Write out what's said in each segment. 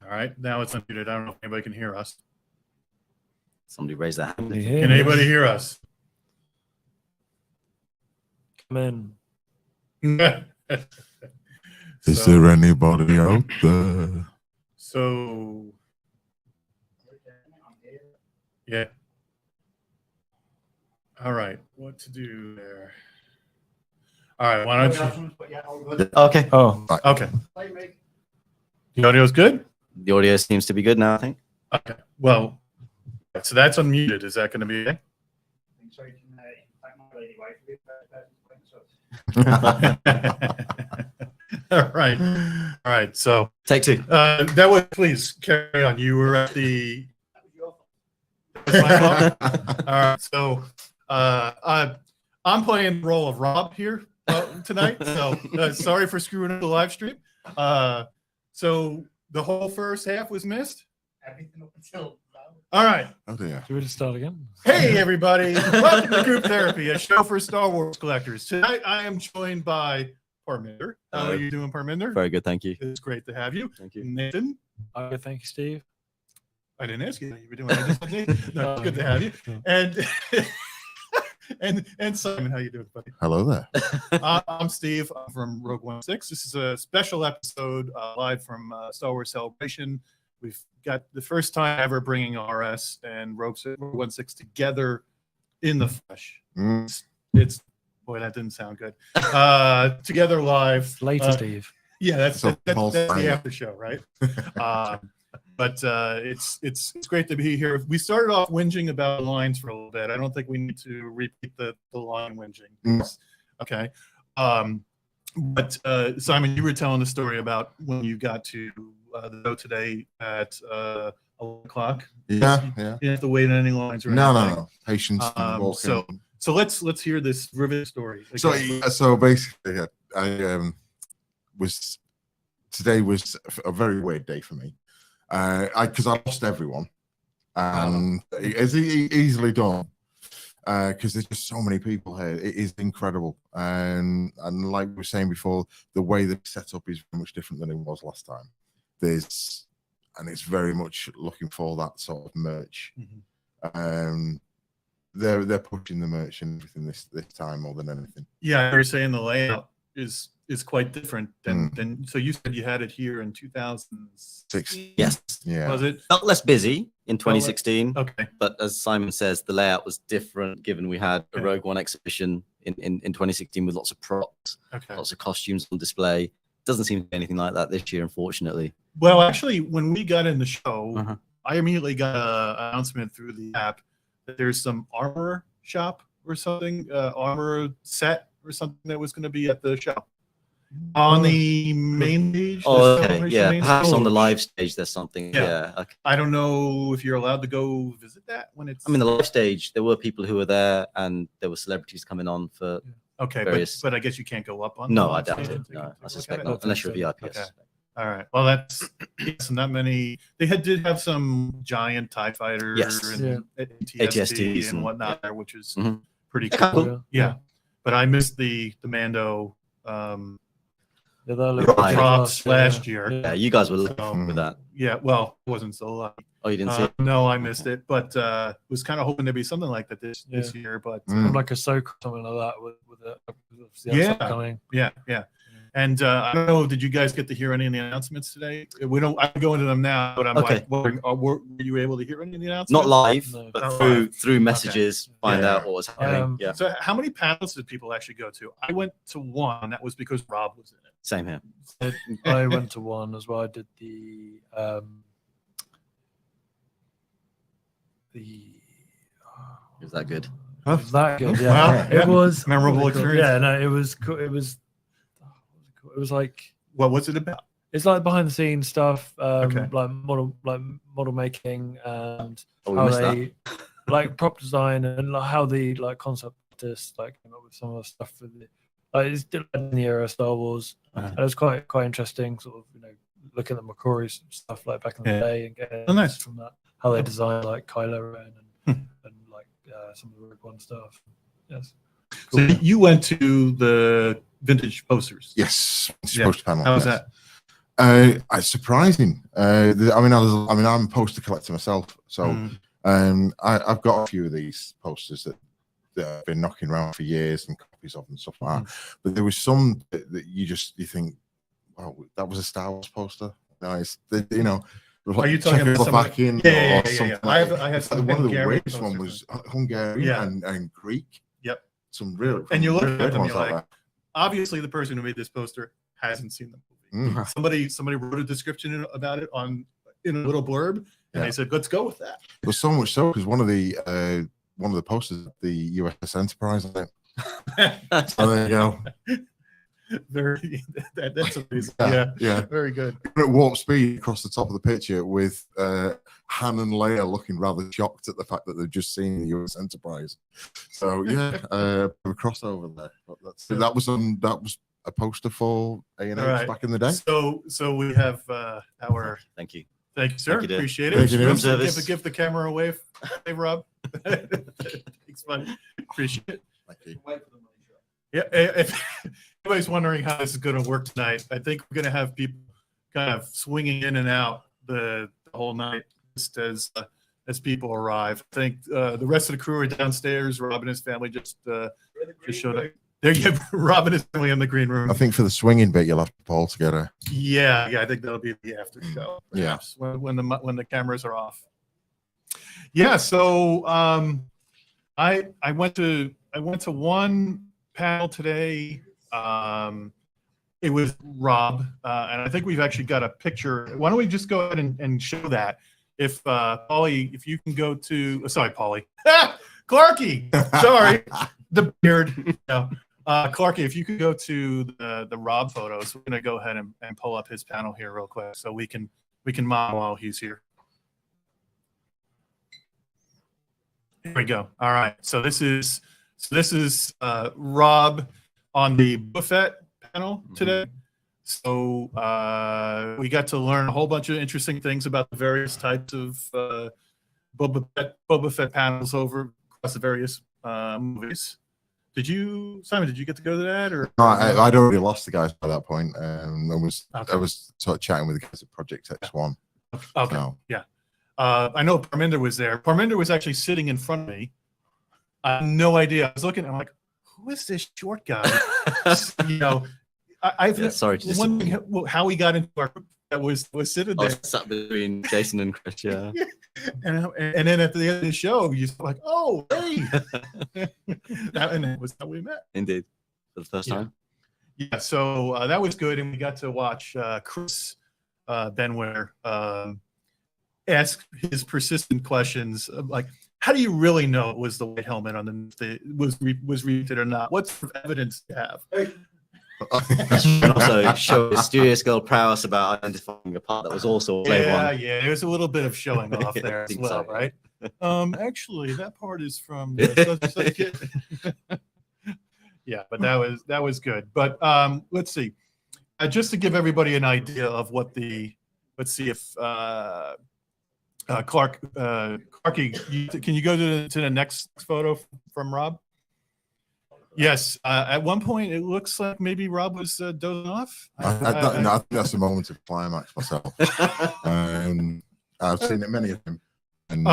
All right, now it's unmuted. I don't know if anybody can hear us. Somebody raise their hand. Can anybody hear us? Come in. Is there anybody out there? So, yeah. All right, what to do there? All right, why don't you? Okay. Oh, Okay. The audio's good? The audio seems to be good now, I think. Okay, well, so that's unmuted. Is that going to be okay? All right. So Take two. that was, please carry on. You were at the. All right. So I'm playing the role of Rob here tonight. So sorry for screwing up the live stream. So the whole first half was missed. Everything up until. All right. Oh dear. should we just start again? Hey, everybody. Welcome to Group Therapy, a show for Star Wars collectors. Tonight, I am joined by Parminder. How are you doing, Parminder? Very good, thank you. It's great to have you. Thank you. Nathan. Okay, thank you, Steve. I didn't ask you how you were doing. I just said Nathan. No, it's good to have you. And Simon, how you doing, buddy? Hello there. I'm Steve. I'm from Rogue 16. This is a special episode live from Star Wars Celebration. We've got the first time ever bringing RS and Rogue 16 together in the flesh. It's boy, that didn't sound good. Together live. Later, Steve. Yeah, that's So the after show, right? But it's great to be here. We started off whinging about lines for a little bit. I don't think we need to repeat the line whinging. Okay. But Simon, you were telling the story about when you got to the show today at 11 o'clock. Yeah. You didn't have to wait in any lines or No. anything. Patience. So let's hear this riveting story. So basically, I was today was a very weird day for me. Because I lost everyone, and it's easily done. Because there's just so many people here. It is incredible, and like we were saying before, the way the setup is very much different than it was last time. And it's very much looking for that sort of merch. They're pushing the merch and everything this time more than anything. Yeah, you're saying the layout is quite different than. So you said you had it here in 2006. Yes. Yeah. Was it? Felt less busy in 2016. Okay. But as Simon says, the layout was different given we had a Okay. Rogue One exhibition in 2016 with lots of props, Okay. lots of costumes on display. Doesn't seem to be anything like that this year, unfortunately. Well, actually, when we got in the show, I immediately got an announcement through the app that there's some armor shop or something, armor set or something that was going to be at the show. On the main page? Oh, okay. Yeah, perhaps on the live stage there's something. Yeah. Yeah. Okay. I don't know if you're allowed to go visit that when it's. I mean, the live stage, there were people who were there and there were celebrities coming on for. Okay, various... but I guess you can't go up on. No, the I live doubt stage it. and take No, a I look suspect at not, it? unless you're a VIP. Okay. All right. Well, that's not many. They did have some giant TIE fighters and ATSTs and whatnot there, which is pretty cool. Yeah. But I missed the Mando props last year. Yeah, you guys were looking with that. Yeah, well, it wasn't so lucky. Oh, you didn't see it? No, I missed it, but was kind of hoping to be something like that this year. But like a soak or something like that with the coming. Yeah. And I don't know, did you guys get to hear any of the announcements today? We don't. I can go into them now, but I'm like, were you able to hear any of the announcements? Not live, but through messages, find out what was happening. Yeah. So, how many panels did people actually go to? I went to one. That was because Rob was in it. Same here. I went to one as well. I did the. Was that good? It was that good. Yeah, it was memorable experience. Yeah, no, it was cool. It was like, what was it about? It's like behind the scenes stuff, like model making and how they like prop design and like how the like concept artists like came up with some of the stuff for the it's in the era of Star Wars. And it was quite interesting, sort of looking at McCrory's stuff like back in the day and getting from that how they designed like Kylo Ren and like some of the Rogue One stuff. Yes. Cool. So you went to the vintage posters. Yes. Poster panel. How was that? It's surprising. I mean, I'm a poster collector myself, so I've got a few of these posters that I've been knocking around for years and copies of and stuff like that. But there was some that you think, wow, that was a Star Wars poster. Nice, you know. Are you talking about Czechoslovakian yeah. something? I have some one of the Hungarian weirdest one was Hungarian and Greek. Yep. Some real. And you look at them, ones you're like that. obviously the person who made this poster hasn't seen the movie. Somebody wrote a description about it in a little blurb, and they said, "Let's go with that." But so much so because one of the posters, the USS Enterprise on it. So there you go. That's amazing. Yeah, very good. At warp speed across the top of the picture with Han and Leia looking rather shocked at the fact that they've just seen the US Enterprise. So yeah, a crossover there. But that was a poster for A&H back in the day. So we have our Thank you, sir. Thank you, appreciate Thank you, it. Give the camera away. Hey, Rob. Thanks, buddy. Appreciate it. Thank you. Yeah, if anybody's wondering how this is going to work tonight, I think we're going to have people kind of swinging in and out the whole night just as people arrive. I think the rest of the crew are downstairs. Rob and his family just showed up. There you have Rob and his family in the green room. I think for the swinging bit, you'll have to pull together. Yeah, I think that'll be the after show. Perhaps, when the cameras are off. Yeah, so I went to one panel today. It was Rob, and I think we've actually got a picture. Why don't we just go ahead and show that? If Paulie, if you can go to, sorry, Paulie, Clarky, sorry, the beard. No. Clarky, if you could go to the Rob photos, we're gonna go ahead and pull up his panel here real quick so we can mom while he's here. Here we go. All right, so this is Rob on the Boba Fett panel today. So we got to learn a whole bunch of interesting things about the various types of Boba Fett panels over across the various movies. Simon, did you get to go to that? Or no, I'd already lost the guys by that point. I was sort of chatting with the guys at Project X1. Okay, so. Yeah. I know Parminder was there. Parminder was actually sitting in front of me. I had no idea. I was looking, I'm like, who is this short guy? You know, sorry to wondering how he got into our group that was sitting there. Sat between Jason and Chris, yeah. And then at the end of the show, you're like, oh, hey. And that was how we met. Indeed. For the first time. Yeah, so that was good. And we got to watch Chris Benware ask his persistent questions of like, how do you really know it was the white helmet on was repeated or not? What sort of evidence do you have? And also show his studious girl prowess about identifying a part that was also a slave one. Yeah, there's a little bit of showing off there as well, so. Right? Actually, that part is from yeah, but that was good. But let's see. Just to give everybody an idea of what let's see if Clarky, can you go to the next photo from Rob? Yes. At one point, it looks like maybe Rob was dozing off. I think that's a moment of climax myself. I've seen it many of them. And,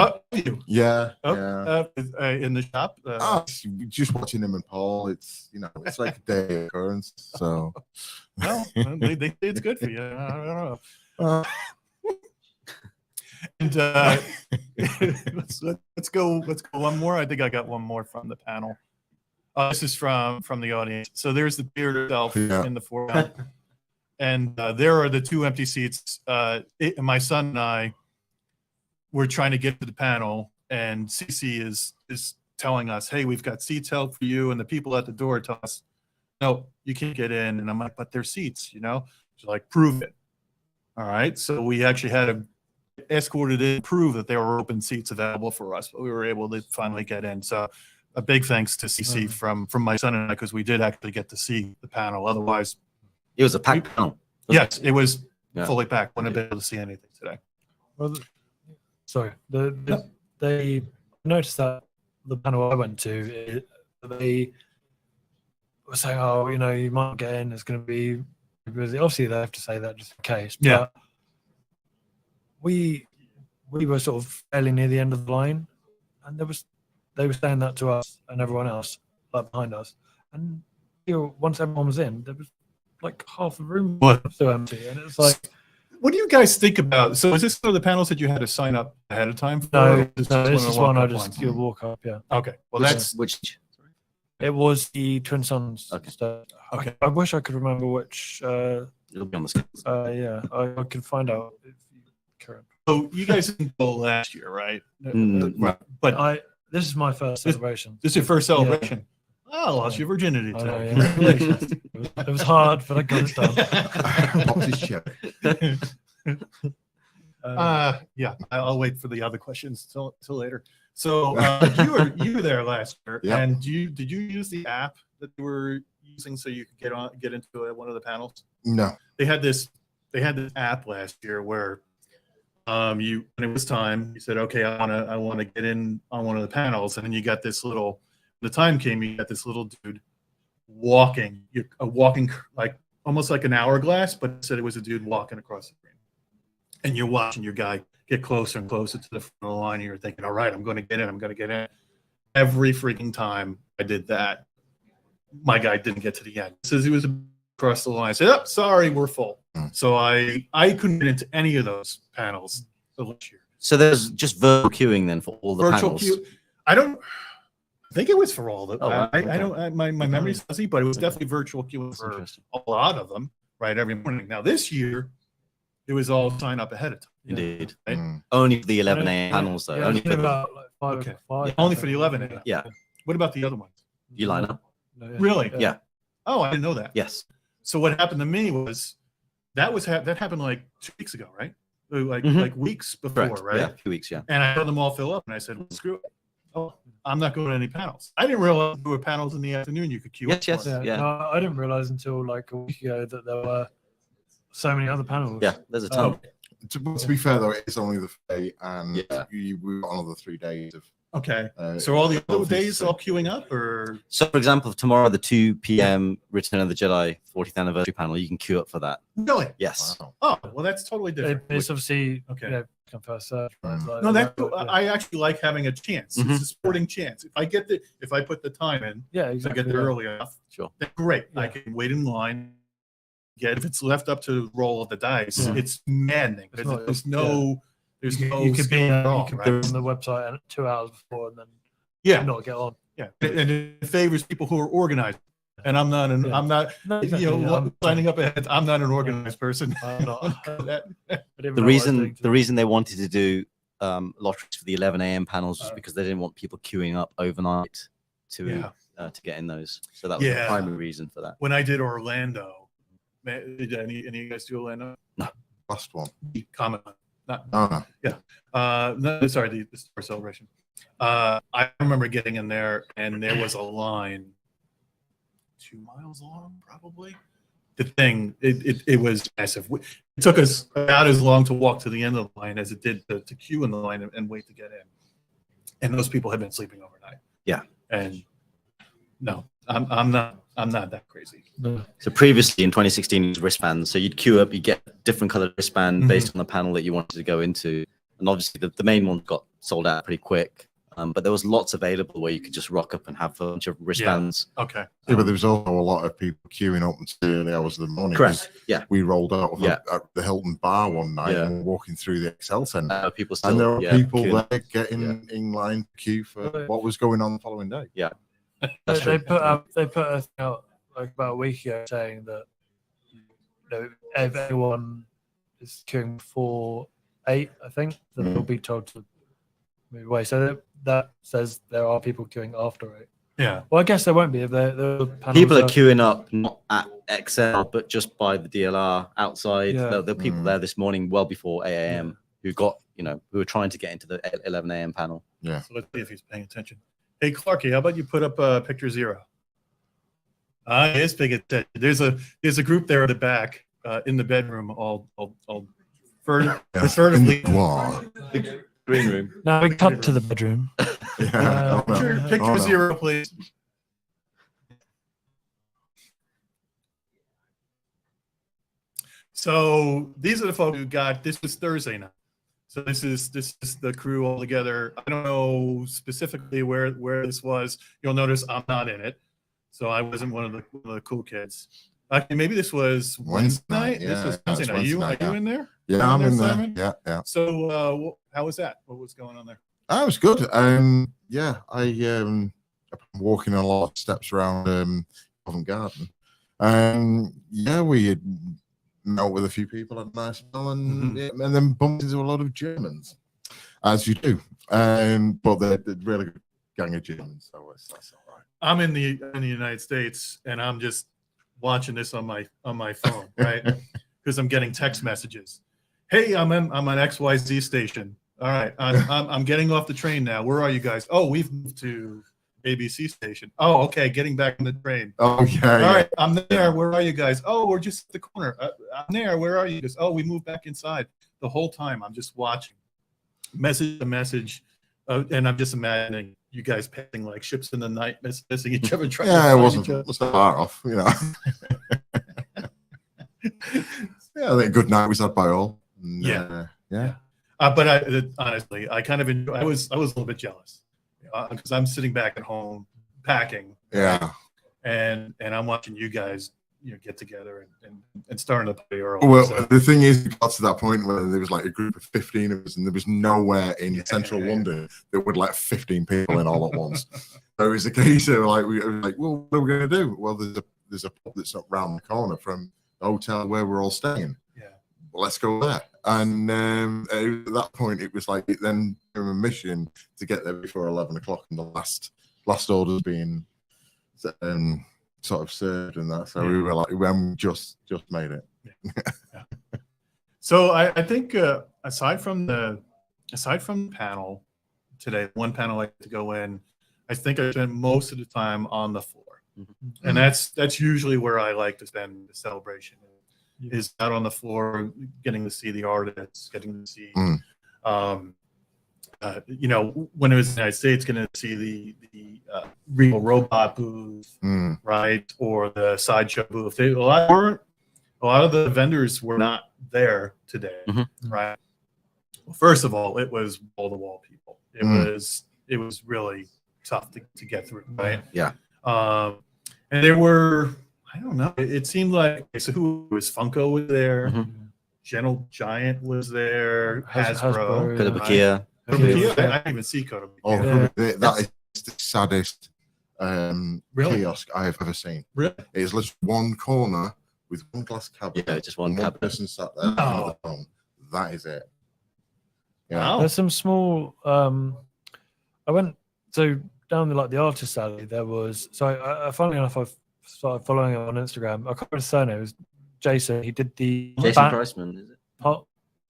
yeah. In the shop. Just watching him and Paul, it's like a day occurrence. So, well, they say it's good for you. I don't know. And let's go one more. I think I got one more from the panel. This is from the audience. So there's the beard itself in the foreground, and there are the two empty seats. My son and I were trying to get to the panel, and Cece is telling us, "Hey, we've got seats held for you," and the people at the door tell us, "No, you can't get in." And I'm like, "But they're seats, you know." She's like, "Prove it." All right, so we actually had to escorted in, prove that there were open seats available for us, but we were able to finally get in. So a big thanks to CC from my son and I, because we did actually get to see the panel. Otherwise, it was a packed panel. Yes, it was fully packed. Wouldn't have been able to see anything today. Well, sorry, they noticed that the panel I went to, they were saying, "Oh, you might get in. It's going to be because obviously they have to say that just in case. Yeah. But we were sort of fairly near the end of the line, and they were saying that to us and everyone else like behind us. And once everyone was in, there was like half the room still empty, and it's like. What do you guys think about? So, is this one of the panels that you had to sign up ahead of time for? No, this is one I walk-up just walk up. Yeah. Okay. Well, that's which. It was the Twin Suns. Okay. Stuff. Okay. I wish I could remember which. It'll be on the screen. Yeah, I can find out if you can. so you guys didn't go last year, right? No. But This is my first celebration. this is your first celebration. Oh, lost your virginity. I know, Today. yeah. It was hard, but I got it done. Popped his cherry. Yeah, I'll wait for the other questions till later. So you were there last year, Yeah. and did you use the app that you were using so you could get into one of the panels? No. They had this app last year where when it was time, you said, okay, I want to get in on one of the panels, and then you got this little. The time came, you got this little dude walking like almost like an hourglass, but it said it was a dude walking across the screen. And you're watching your guy get closer and closer to the front of the line, and you're thinking, all right, I'm going to get in. Every freaking time I did that, my guy didn't get to the end. It says he was across the line. I said, oh, sorry, we're full. So I couldn't get into any of those panels last year. So there's just virtual queuing then for all the Virtual panels. queue. I think it was for all the. Oh, wow. I don't. My memory's fuzzy, but it was definitely virtual queuing That's for interesting. a lot of them. Right, every morning. Now this year, it was all sign up ahead of time. Indeed. Right? Only for the 11 a.m. panels though. Yeah, Only it's for the, about like 5 Okay. o'clock. Only for the 11 a.m. yeah. What about the other ones? You line up. No, yeah. Really? Yeah. Oh, I didn't know that. Yes. So what happened to me was that happened like 2 weeks ago, right? Like Mhm. like weeks before, Correct. right? Yeah. A few weeks. Yeah. And I had them all fill up, and I said, well, screw it. Oh, I'm not going to any panels. I didn't realize there were panels in the afternoon you could queue up Yes. for. Yes. Yeah, Yeah. no, I didn't realize until like a week ago that there were so many other panels. Yeah. There's a ton. To be fair though, it's only the day, and Yeah. we've got another 3 days of. Okay. So all the other days so all queuing up, or So, for example, tomorrow, the 2 p.m. Return of the Jedi 40th anniversary panel, you can queue up for that. really? Yes. Wow. Oh, well, that's totally different. It's obviously Okay. come first serve. Right? Like, No, that's yeah. I actually like having a chance. Mhm. It's a sporting chance. If I put the time in, Yeah, if I exactly. get there yeah. early enough, Sure. then great. I Yeah. can wait in line. If it's left up to the roll of the dice, Yeah. it's maddening. It's not- There's no You skill could be at all, you could right? be on the website and 2 hours before and then Yeah, not get on. yeah, and it favors people who are organized. And I'm not Yeah. I'm not. No, You know, exactly, signing up ahead. I'm not an organized person. I'm not. That- I didn't The know what I was doing the reason they wanted to do lotteries for the 11 a.m. panels was Uh, because they didn't want people queuing up overnight to Yeah. To get in those. So that was the Yeah. primary reason for that. When I did Orlando, did any of you guys do Orlando? Last one. Comic Con. Not Oh no. no, sorry, the Star Celebration. I remember getting in there, and there was a line 2 miles long, probably. The thing, it was massive. It took us about as long to walk to the end of the line as it did to queue in the line and wait to get in. And those people had been sleeping overnight. Yeah. And no, I'm not that crazy. No. So previously in 2016, it was wristbands. So you'd queue up, you get a different colored wristband Mhm. based on the panel that you wanted to go into. And obviously the main one got sold out pretty quick. But there was lots available where you could just rock up and have a bunch of wristbands. Okay. Yeah, but there was also a lot of people queuing up until the early hours of the morning. Correct. Yeah. We rolled out of Yeah. at the Hilton Bar one night Yeah. and were walking through the Excel Center. People still, And there were yeah, people queuing. there getting in line to queue for what was going on the following day. That's They true. put a thing out like about a week ago saying that if anyone is queuing before 8, I think, then they'll be told to move away. So that says there are people queuing after 8. Yeah. Well, I guess there won't be if the panels People are queuing up not at XL, but just by the DLR outside. Yeah. There are people there this morning, well before 8 a.m., who got, who were trying to get into the 11 a.m. panel. So let's see if he's paying attention. Hey, Clarky, how about you put up picture 0? He is paying attention. There's a group there at the back in the bedroom, all furtively. Wow. Green room. Now we cut to the bedroom. Yeah. Oh, no. Picture Oh, no. 0, please. So these are the folks who got this was Thursday night. So this is the crew all together. I don't know specifically where this was. You'll notice I'm not in it, so I wasn't one of the cool kids. Actually, maybe this was Wednesday night. Yeah, this was Wednesday night. Are you in there? Yeah, I'm in there. Simon? Yeah. So how was that? What was going on there? That was good. Yeah, I'm walking a lot of steps around Covent Garden. Yeah, we had met with a few people at nice meal and then bumped into a lot of Germans, as you do. But they're really good gang of Germans, so that's all right. I'm in the United States, and I'm just watching this on my phone, right? Because I'm getting text messages. Hey, I'm on XYZ station. All right, I'm getting off the train now. Where are you guys? Oh, we've moved to ABC station. Oh, okay, getting back on the train. Oh, yeah. All right, I'm there. Where are you guys? Oh, we're just at the corner. I'm there. Where are you guys? Oh, we moved back inside. The whole time I'm just watching, message to message, and I'm just imagining you guys passing like ships in the night, missing each other. Yeah, it wasn't far off, you know. Yeah, I think good night was had by all. And, yeah. But honestly, I kind of enjoy. I was a little bit jealous because I'm sitting back at home packing. Yeah. And I'm watching you guys, get together and starting to play early. Well, so. The thing is, we got to that point where there was like a group of 15 of us, and there was nowhere in central London that would let 15 people in all at once. So it was a case of like, we were like, well, what are we going to do? Well, there's a pub that's up round the corner from the hotel where we're all staying. Yeah. Well, let's go there. And at that point, it was like it then became a mission to get there before 11 o'clock, and the last orders being sort of served and that. So we were like, when we just made it. Yeah. So I think aside from the panel today, one panel I had to go in, I think I spent most of the time on the floor, and that's usually where I like to spend the celebration. Is out on the floor, getting to see the artists, getting to see, when it was in the United States, getting to see the Real Robot booth, right, or the Sideshow booth. A lot of the vendors were not there today, right? Well, first of all, it was wall-to-wall people. It was really tough to get through, right? Yeah. And there were. I don't know. It seemed like who was Funko was there, Gentle Giant was there, Hasbro, Kotobukiya. I didn't even see Kotobukiya. Oh, that is the saddest kiosk I have ever seen. Really? It is literally one corner with one glass cabinet. Yeah, just one cabinet. Person sat there on the phone. That is it. Yeah. There's some small. I went down the artist alley. There was funnily enough, I've started following him on Instagram. I can't remember his surname. It was Jason. He did the Jason Priceman, is it? I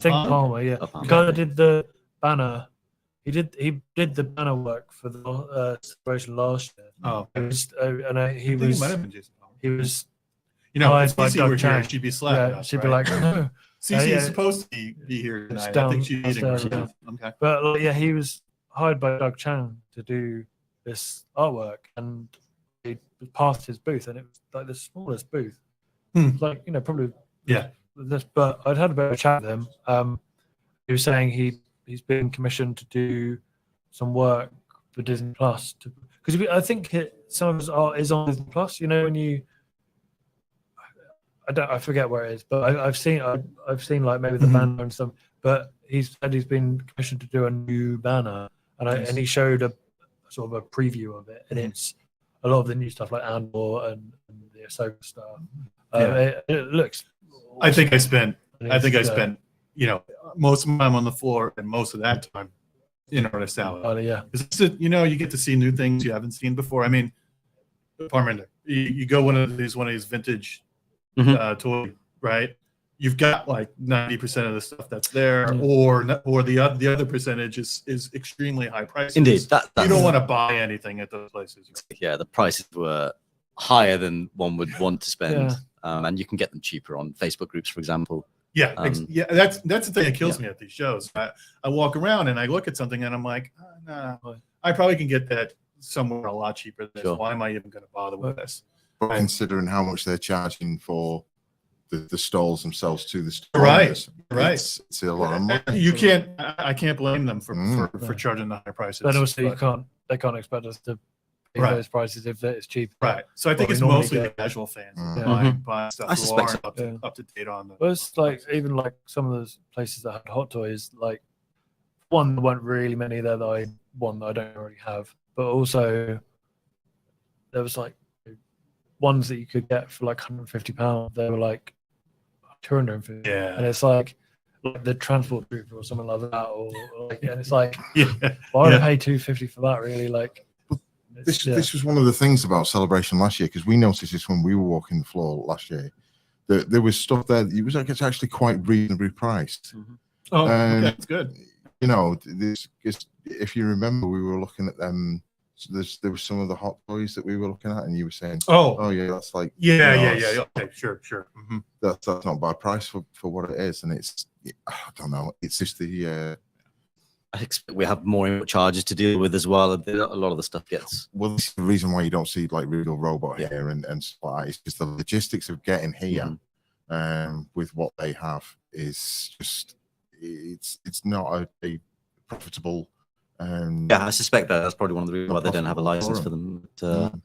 think Palmer. Yeah, Palmer. he kind of did the banner. He did the banner work for the celebration last year. Oh, he was. It might have been Jason Palmer. He was. If by CC Doug were here, Chang. she'd be slapping us. She'd right? be like, no. CC is supposed to be here tonight. I think she's eating. Okay. But he was hired by Doug Chang to do this artwork, and he passed his booth, and it was like the smallest booth. Like probably this. But I'd had a bit of a chat with him. He was saying he's been commissioned to do some work for Disney Plus because I think some of his art is on Disney Plus. When you. I forget where it is, but I've seen like maybe the banner and stuff. But he said he's been commissioned to do a new banner, and he showed a sort of a preview of it, and it's a lot of the new stuff like Andor and the Ahsoka stuff. It looks. Awesome. I think I spent most of my time on the floor and most of that time in a salad. Yeah, you get to see new things you haven't seen before. I mean, you go one of these vintage. Toy, right? You've got like 90% of the stuff that's there, or the other percentage is extremely high prices. Indeed, you don't want to buy anything at those places. Yeah, the prices were higher than one would want to spend, and you can get them cheaper on Facebook groups, for example. Yeah, that's the thing that kills me at these shows. I walk around and I look at something and I'm like, nah, I probably can get that somewhere a lot cheaper than this. Why am I even going to bother with this? But considering how much they're charging for the stalls themselves to the store Right, owners. right. It's a lot of money. You can't. I can't blame them for charging the high prices. Then also but- they can't expect us to pay Right. those prices if it's cheap. Right. So I think we it's normally mostly get. the casual fans Mhm. buying stuff I who suspect aren't so. up to date on them. But it's like even like some of those places that had hot toys, like one, there weren't really many there that I don't already have, but also there was like ones that you could get for like £150. They were like 250, Yeah. and it's like the transport trooper or something like that, or like, and it's like Yeah. why would I Yeah. pay £250 for that? Really, like This was one of the things about Celebration last year, because we noticed this when we were walking the floor last year. That there was stuff there that it was like it's actually quite reasonably priced. Oh, And, okay, that's good. You know, if you remember, we were looking at them. So there was some of the hot toys that we were looking at, and you were saying, Oh, yeah, that's like yeah, you know, yeah. Okay, sure. Mhm. That's not bad price for what it is, and it's I don't know. It's just the I expect we have more input charges to deal with as well. A lot of the stuff gets. well, this is the reason why you don't see like real robot here and stuff like that. It's just the logistics of getting here, with what they have is just it's not a profitable. Yeah, I suspect that's probably one of the reasons why they don't have a license for them. But, Mm.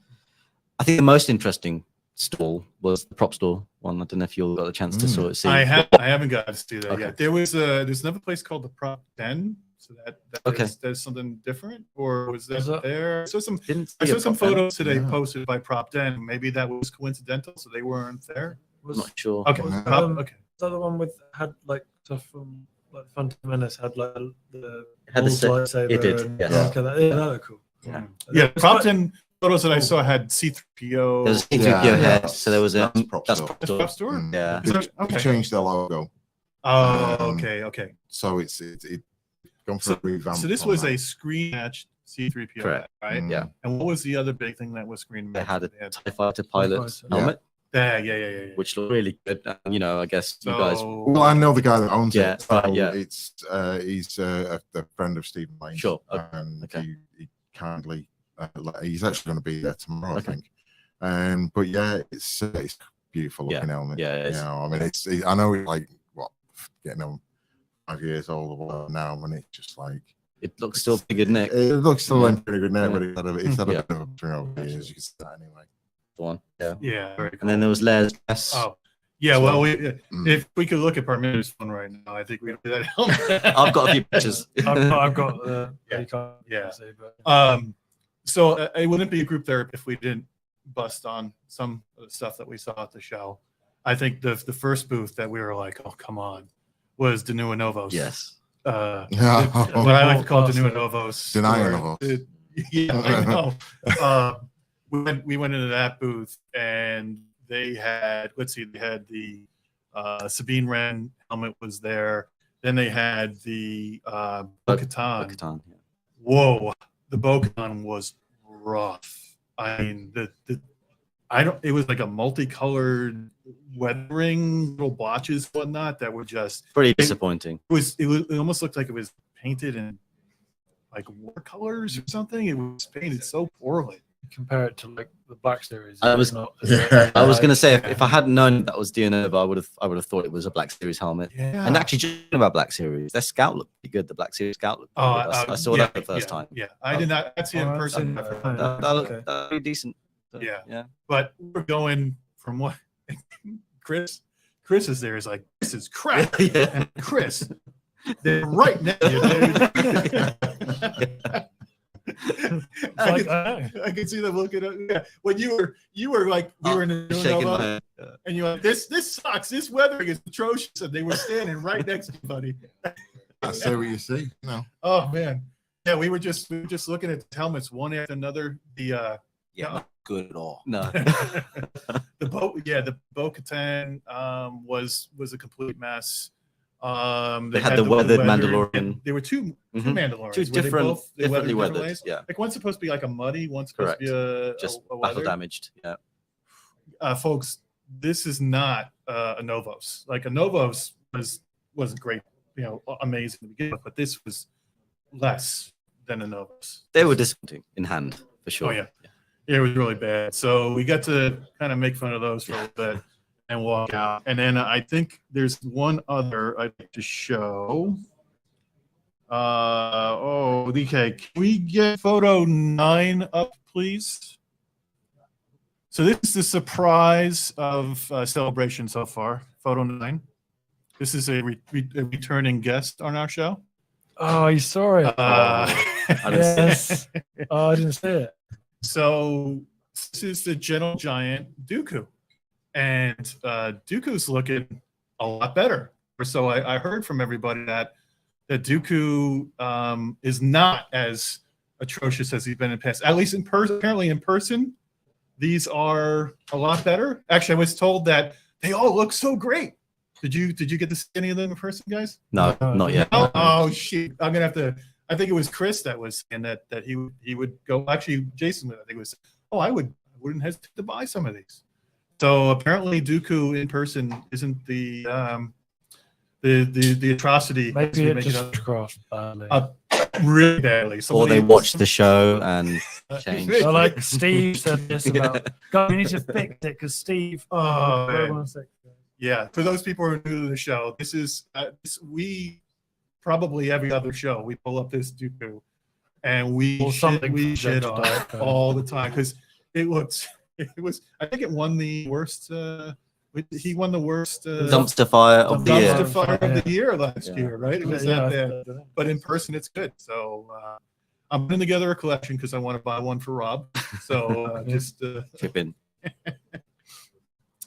I think the most interesting stall was the prop store one. I don't know if you all got a chance to sort of see. I haven't got to see that Okay. yet. There's another place called the Prop Den. So that's something different, or was that there? I saw some photos today posted by Prop Den. Maybe that was coincidental, so they weren't there. I'm not sure. Okay, okay. Is that the one with had like stuff from like Phantom Menace had like the Had the Wolves set- lightsaber it did, and yes. stuff like that. Yeah, that looked cool. Yeah, Prop Den photos that I saw had C-3PO. There was a C-3PO head, so there was a that's prop that's store. prop That's store. Prop Store? Yeah. They changed their logo, Oh, okay. so it's gone for a revamp. So this on was that. a screen matched C-3PO, Correct. right? Yeah. And what was the other big thing that was screen They matched? had a They had- TIE Fighter pilot Fighter. helmet, Yeah. which looked really good. And, I guess you guys. So- Well, I know the guy that owns Yeah, it. So right, yeah. It's he's a friend of Stephen Lane's. Sure, And okay. he kindly he's actually going to be there tomorrow, Okay. I think. But yeah, it's beautiful looking helmet. Yeah, it is. You know, I mean, I know it's like getting on 5 years old or whatever now, and it's just like It looks still pretty good, Nick. it looks still in pretty good now, Yeah. but it's had a Yeah. bit of a turn over the years. You can see that anyway. One. Yeah. Yeah. Very And then there was Lairs dress. Oh, yeah. Well, Mm. if we could look at Parmiter's phone right now, I think we'd do that helmet. I've got a few pictures. I've got the Yeah. see, but So it wouldn't be a group therapy if we didn't bust on some of the stuff that we saw at the show. I think the first booth that we were like, oh, come on, was the New Novos. Yes. What I like to call the New Novos. Denial of Yeah, I know. We went into that booth and they had, they had the Sabine Wren helmet was there. Then they had the Bo-Katan. Bo-Katan, yeah. Whoa, the Bo-Katan was rough. I mean, it was like a multicolored weathering little blotches, whatnot, that were just Pretty disappointing. it almost looked like it was painted in like watercolors or something. It was painted so poorly. compare it to like the Black Series. I was- it's not, I was going to say, if I hadn't known that was DNO, I would have thought it was a Black Series helmet. Yeah. And actually, talking about Black Series, their scout looked pretty good. The Black Series scout looked pretty good. I saw that the first time. Yeah, I did not see it in person. That looked pretty decent. Yeah. Yeah. But we're going from what Chris is there is like, this is crap. Yeah. And Chris, they're right next to you, dude. I could see them looking up. Yeah. When you were like, we were in the Shaking my head. and you're like, this sucks. This weathering is atrocious. And they were standing right next to you, buddy. I say what you see. No. Oh man. Yeah, we were just looking at the helmets one after another. The Not good at all. No. the Bo-Katan was a complete mess. They had the weathered Mandalorian. There were two Mhm. Mandalorians. Two Were they different, both- they differently different weathered. ways? Yeah. Like one's supposed to be like a muddy, one's supposed to be a Just a battle weathered. damaged. Yeah. Folks, this is not a Novos. Like a Novos wasn't great, amazing to begin with, but this was less than a Novos. They were disappointing in hand, for sure. Oh yeah. It was really bad. So we got to kind of make fun of those for a little bit. and walk out. And then I think there's one other I'd like to show. Okay. Can we get photo 9 up, please? So this is the surprise of Celebration so far. Photo 9. This is a returning guest on our show. Oh, you saw it. Yes. Oh, I didn't see it. So this is the Gentle Giant Dooku. And Dooku's looking a lot better. So I heard from everybody that Dooku is not as atrocious as he's been in the past. At least in person. Apparently in person, these are a lot better. Actually, I was told that they all look so great. Did you get to see any of them in person, guys? No, not yet. Oh shit! I'm gonna have to. I think it was Chris that was saying that he would go. Actually, Jason, I think it was. Oh, I wouldn't hesitate to buy some of these. So apparently, Dooku in person isn't the atrocity. Maybe it just crossed badly. Really badly. Or they watched the show and changed. So like Steve said this about, God, we need to fix it because Steve. Oh, man. 1 second. Yeah, for those people who are new to the show, this is we probably every other show we pull up this Dooku and we shit on it all the time because it was I think it won the worst. He won the worst dumpster fire of the year. Dumpster fire of the year last year, right? It was Yeah, that bad, but in person it's good. So I'm putting together a collection because I want to buy one for Rob. So just chip in.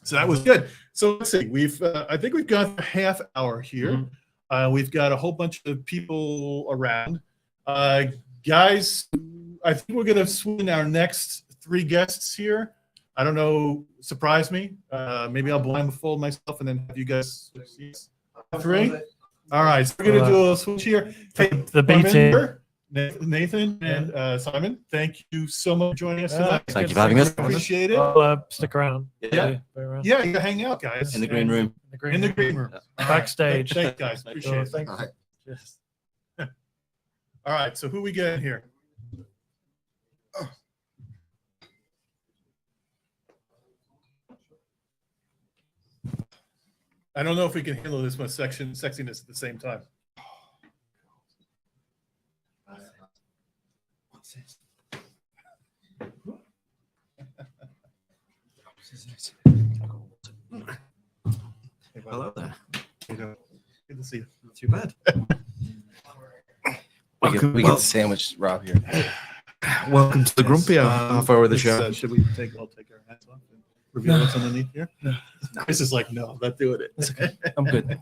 So that was good. So let's see. I think we've got a half hour here. We've got a whole bunch of people around. Guys, I think we're going to swing our next 3 guests here. I don't know. Surprise me. Maybe I'll blindfold myself and then have you guys 3. All right. So we're going to do a little switch here. Hey, The B team. Nathan and Simon, thank you so much for joining us tonight. Thank you for having us. Appreciate it. I'll stick around. Yeah, you can hang out, guys. In the green room. In the green room. Backstage. Thanks, guys. Appreciate it. Thanks. All right. Yes. All right, so who we get here? I don't know if we can handle this much sexiness at the same time. Hello there. Good to see you. Not too bad. We get the sandwich, Rob, here. Welcome to the Grumpy Hour, half hour of the show. Should we all take our hats off and reveal what's underneath here? Chris is like, no, not doing it. That's okay. I'm good.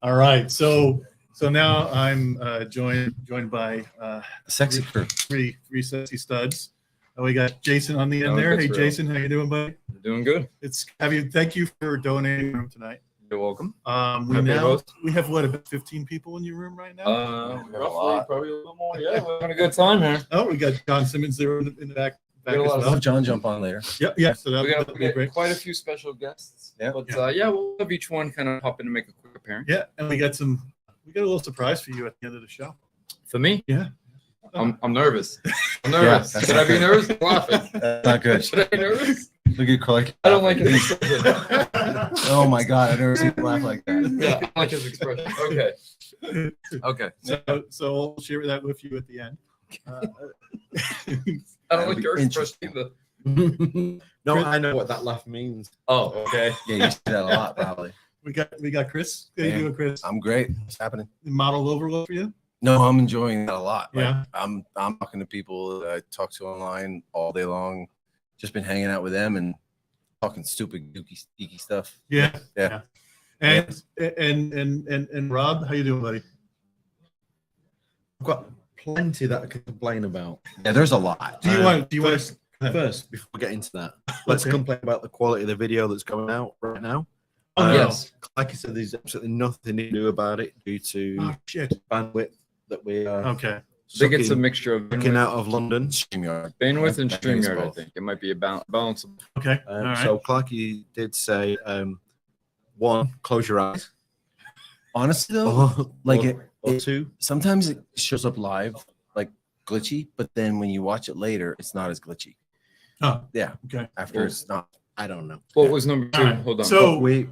All right, so now I'm joined by Sexy crew. three sexy studs. And we got Jason on the end there. Hey, Jason, how you doing, buddy? Doing good. Thank you for donating room tonight. You're welcome. We have what, about 15 people in your room right now? Roughly, probably a little more. Yeah, we're having a good time here. Oh, we got John Simmons there in the back as Got a lot of well. Have John jump on later. Yeah. So We that'll got be great. quite a few special guests. Yeah. But we'll have each one kind of hop in and make a quick appearance. Yeah, and we got a little surprise for you at the end of the show. For me, Yeah. I'm nervous. I'm nervous. Yeah, Should I be nervous? I'm laughing. Not good. Should I be nervous? Look at Collectibles. I don't like his expression. Oh my God, I've never seen him laugh like that. Yeah, I don't like his expression. Okay. Okay. So we'll share that with you at the end. I don't like your expression either. No, I know what that laugh means. Oh, okay. Yeah, you see that a lot, probably. We got Chris. How you doing, Chris? I'm great. What's happening? Model overload for you? No, I'm enjoying that a lot. Like, Yeah. I'm talking to people that I talk to online all day long. Just been hanging out with them and talking stupid, geeky stuff. Yeah. Yeah. And Rob, how you doing, buddy? I've got plenty that I can complain about. Yeah, there's a lot. Do you want First, before we get into that, let's Okay. complain about the quality of the video that's going out right now. Oh, no. Yes. Like I said, there's absolutely nothing to do about it due to Oh, shit. bandwidth that we are Okay. I think it's a sucking mixture of out of London. StreamYard. bandwidth and I think it's StreamYard. I both. think it might be a balance. Okay. All right. So Clarky did say, one, close your eyes. Honestly, though, Or, like or it- two, sometimes it shows up live, like glitchy, but then when you watch it later, it's not as glitchy. Oh, Yeah. okay. After Well, it's not. I don't know. What was number 2? All right. Hold on. So We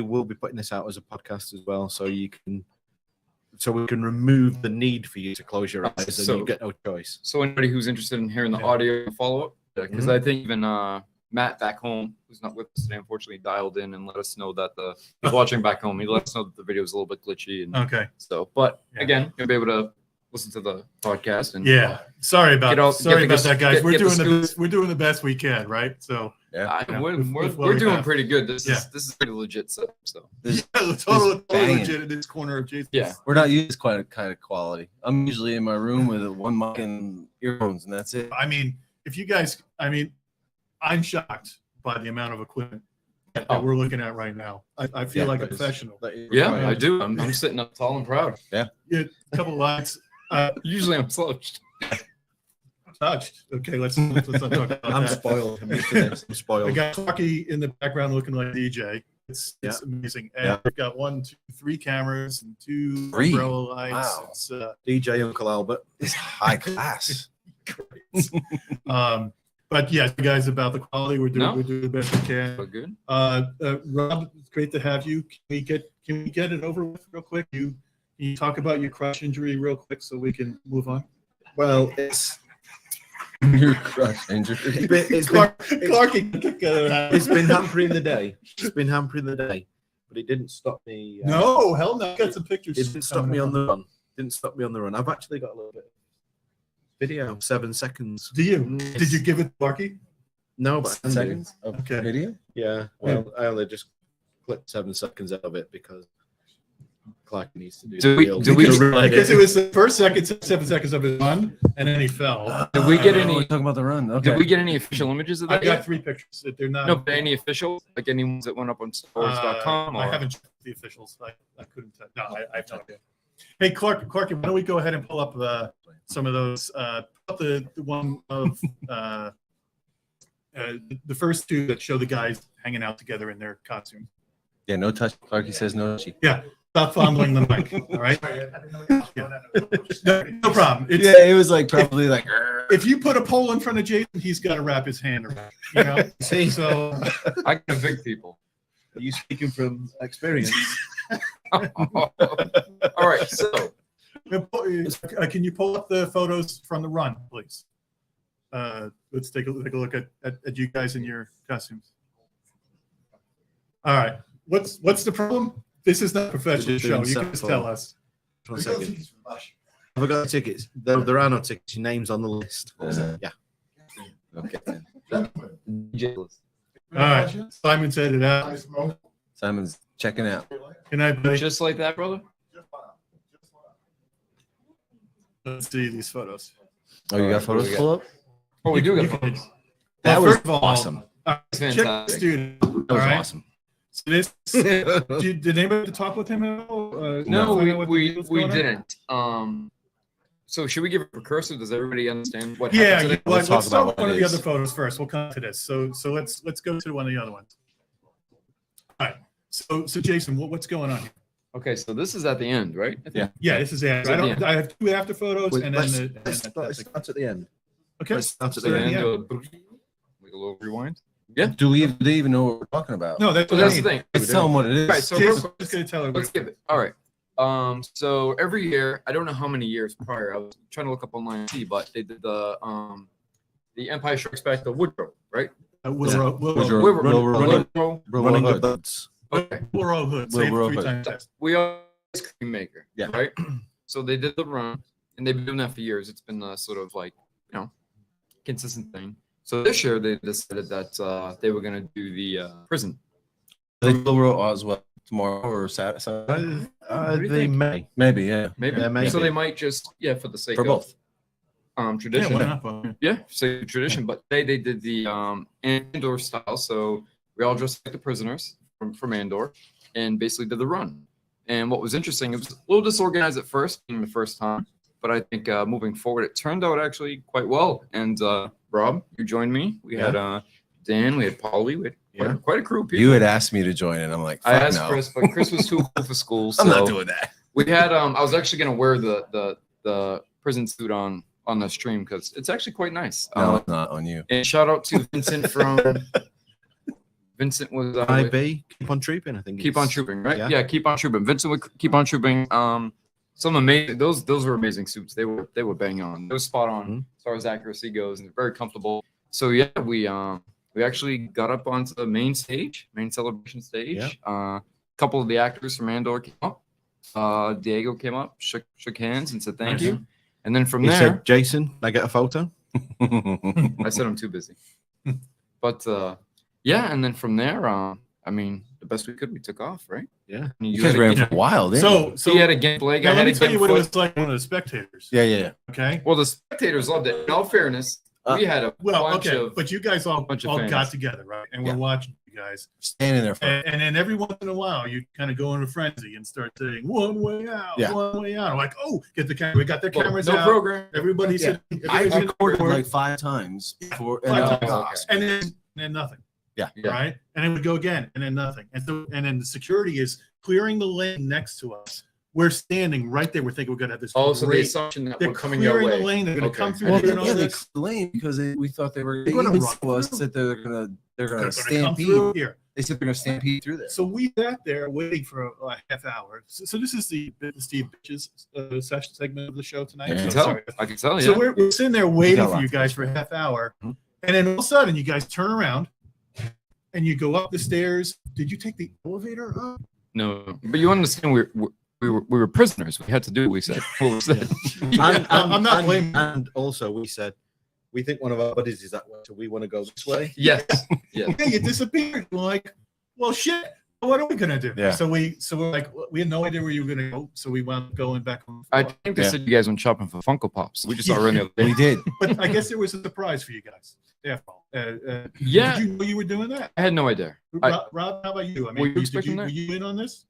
will be putting this out as a podcast as well, so we can remove the need for you to close your eyes and So- you get no choice. So anybody who's interested in hearing the Yeah. audio follow up, because Mhm. I think even Matt back home, who's not with us today, unfortunately dialed in and let us know that he's watching back home. He let us know that the video was a little bit glitchy and okay, but Yeah. again, you'll be able to listen to the podcast and yeah. Sorry about Get that, guys. get We're the doing scoops. we're doing the best we can, right? So Yeah. Yeah. we're, With we're, what we're we doing have. pretty good. This Yeah. is pretty legit stuff. So yeah, totally banging. legit in this corner of Jesus. yeah, We're not used to quite a kind of quality. I'm usually in my room with one mic and earphones, and that's it. I mean, if you guys, I'm shocked by the amount of equipment that we're looking at right now. I feel like a that is- professional. that is yeah, required. I do. I'm sitting up tall and proud. Yeah, a couple lights. Usually I'm slouched. Touched. Okay, let's not talk about I'm that. spoiled. I'm used to this. I'm I spoiled. got Clarky in the background looking like DJ. It's amazing. And Yeah. we've got 1, 2, 3 cameras and 2 3? umbrella lights. Wow. It's DJ Uncle Albert. It's high class. great. But yeah, guys, about the quality, we're doing the best we can. But good. Rob, it's great to have you. Can we get it over with real quick? Can you talk about your crush injury real quick so we can move on? Well, it's Your crush injury. Clarky, it's been hampering the day. It's been hampering the day, but it didn't stop me. No, hell no. Got some pictures. It didn't stop me on the run. Didn't stop me on the run. I've actually got a little bit of video, 7 seconds. Do you? Did you give it to Clarky? No, but I can do. Seconds of Okay. video? Yeah. Well, I only just clipped 7 seconds out of it because Clark needs to do. Do the we- real- do we- the real Because it edit. was the first 7 seconds of his run, and then he fell. Did we get Oh, any? we're talking about the run. Okay. Did we get any official images of I that got yet? 3 pictures. They're not. No, but any official? Like any ones that went up on stores.com? I or- haven't checked the officials. I couldn't tell. No, I have no idea. Hey, Clarky, why don't we go ahead and pull up some of those? Pull up the one of the first 2 that show the guys hanging out together in their costumes. Yeah, no touch. Clarky says no touchy. Stop fondling the mic. All right. No problem. It's, Yeah, it was like probably like. If you put a pole in front of Jason, he's got to wrap his hand around. You know. See, So I can evict people. are you speaking from experience? All right, so can you pull up the photos from the run, please? Let's take a look at you guys in your costumes. All right. What's the problem? This is not a professional Just show. doing You can just tell us. 1 second. Have I got the tickets? There are no tickets. Your name's on the list. Yeah. Okay. All right. Simon's headed out. Simon's checking out. Good night, buddy. just like that, brother. Let's see these photos. Oh, you got photos to pull up? Oh, we do You got can- photos. That Well, was first of all, awesome. check Fantastic. the student. That All was right. awesome. So this, did anybody talk with him at all? No, find out what we what's going on? didn't. So should we give a precursor? Does everybody understand what Yeah, happened today? well, Let's let's talk start about with what one of it the is. other photos first. We'll come to this. So let's go to one of the other ones. All right. So Jason, what's going on here? Okay, so this is at the end, right? I think? Yeah. Yeah, this is after. I have 2 after photos Wait, and then let's, the. let's start at the end. Okay. Let's start at So the then, end. yeah. Like a little rewind. Do we even know what we're talking about? No, that's So what I that's the mean. thing. Let's tell them what it is. Right, so real Jason's quick, just gonna tell her. let's give it. All right. So every year, I don't know how many years prior. I was trying to look up online and see, but they did the Empire Strikes Back, the Woodrow, right? Woodrow Woodrow. Running the boots. Okay. Hood. Say it Will 3 Hood. times fast. We are ice cream maker. Yeah. Right. So they did the run, and they've been doing that for years. It's been sort of like consistent thing. So this year they decided that they were gonna do the prison. They will roll as well tomorrow or Saturday. What do you They think? may. Maybe, yeah. Maybe. Yeah, maybe. So they might just for the sake For of both. Yeah, tradition. why not? Well, Yeah, so tradition. But they did the Andor style. So we all dressed like the prisoners from Andor, and basically did the run. And what was interesting, it was a little disorganized at first, being the first time. But I think moving forward, it turned out actually quite well. And Rob, you joined me. We had Dan, we had Paulie, we had quite a crew of people. You had asked me to join it. I'm like, I fuck asked no. Chris, but Chris was too cool for school. So I'm not doing that. we had I was actually gonna wear the prison suit on the stream because it's actually quite nice. No, it's not on you. And shout out to Vincent from Vincent was IB, keep on trooping. I think. keep on it's- trooping, right? yeah. Yeah, keep on trooping. Vincent would keep on trooping. Some amazing. Those were amazing suits. They were bang on. They were spot on as far as accuracy goes, and they're very comfortable. So yeah, we actually got up onto the main stage, main celebration stage. A couple of the actors from Andor came up. Diego came up, shook hands, and said thank you. And then from He there, said, "Jason, can I get a photo?" I said I'm too busy. But yeah, and then from there, I mean, the best we could, we took off, right? Yeah. You guys ran for a while, didn't you? So He had a gimp leg. now I let had me a tell you gimp what it foot. was like one of the spectators. Yeah. Okay. Well, the spectators loved it. In all fairness, we had a Well, bunch okay, of but you guys all bunch of got fans. together, right? And we're Yeah. watching you guys. Standing there for And then every once in a while, you kind of go into frenzy and start saying one way out, Yeah. one way out. I'm like, oh, get the camera. We got their Well, cameras no out. program. Everybody's Yeah. sitting. I everybody's recorded sitting- like 5 times before, and Five it times. took off. and then nothing. Yeah. Right. And it would go again, and then nothing. And so, and then the security is clearing the lane next to us. We're standing right there. We're thinking we're gonna have this. Oh, so the great- assumption that they're we're coming your clearing the way. lane. They're gonna Okay. come through Well, here and all yeah, they this. explained because we thought they were They're gonna even run to us through. that they're gonna They're gonna come stampede. through here. They said they're gonna stampede through there. So we sat there waiting for a half hour. So this is the Steve Bitches session segment of the show tonight. Yeah. I So can tell. sorry. I can tell. So Yeah. we're sitting there waiting got for lots you of guys for a half hour, Mhm. and then all of a sudden you guys turn around and you go up the stairs. Did you take the elevator up? No, but you understand, we were prisoners. We had to do what we said. What we said. I'm not blaming. And also, we said we think one of our buddies is that way, so we want to go this way. Yes. Yes. Hey, you disappeared. We're like, well, shit. What are we gonna do? Yeah. So we're like, we had no idea where you were gonna go. So we wound up going back on the I floor. think they Yeah. said you guys went shopping for Funko Pops. We just saw Yeah. around the other day. We did. But I guess there was a surprise for you guys. Yeah. Yeah. Did you know you were doing that? I had no idea. I- Rob, how about you? I mean, Were you did expecting were that? you in on this?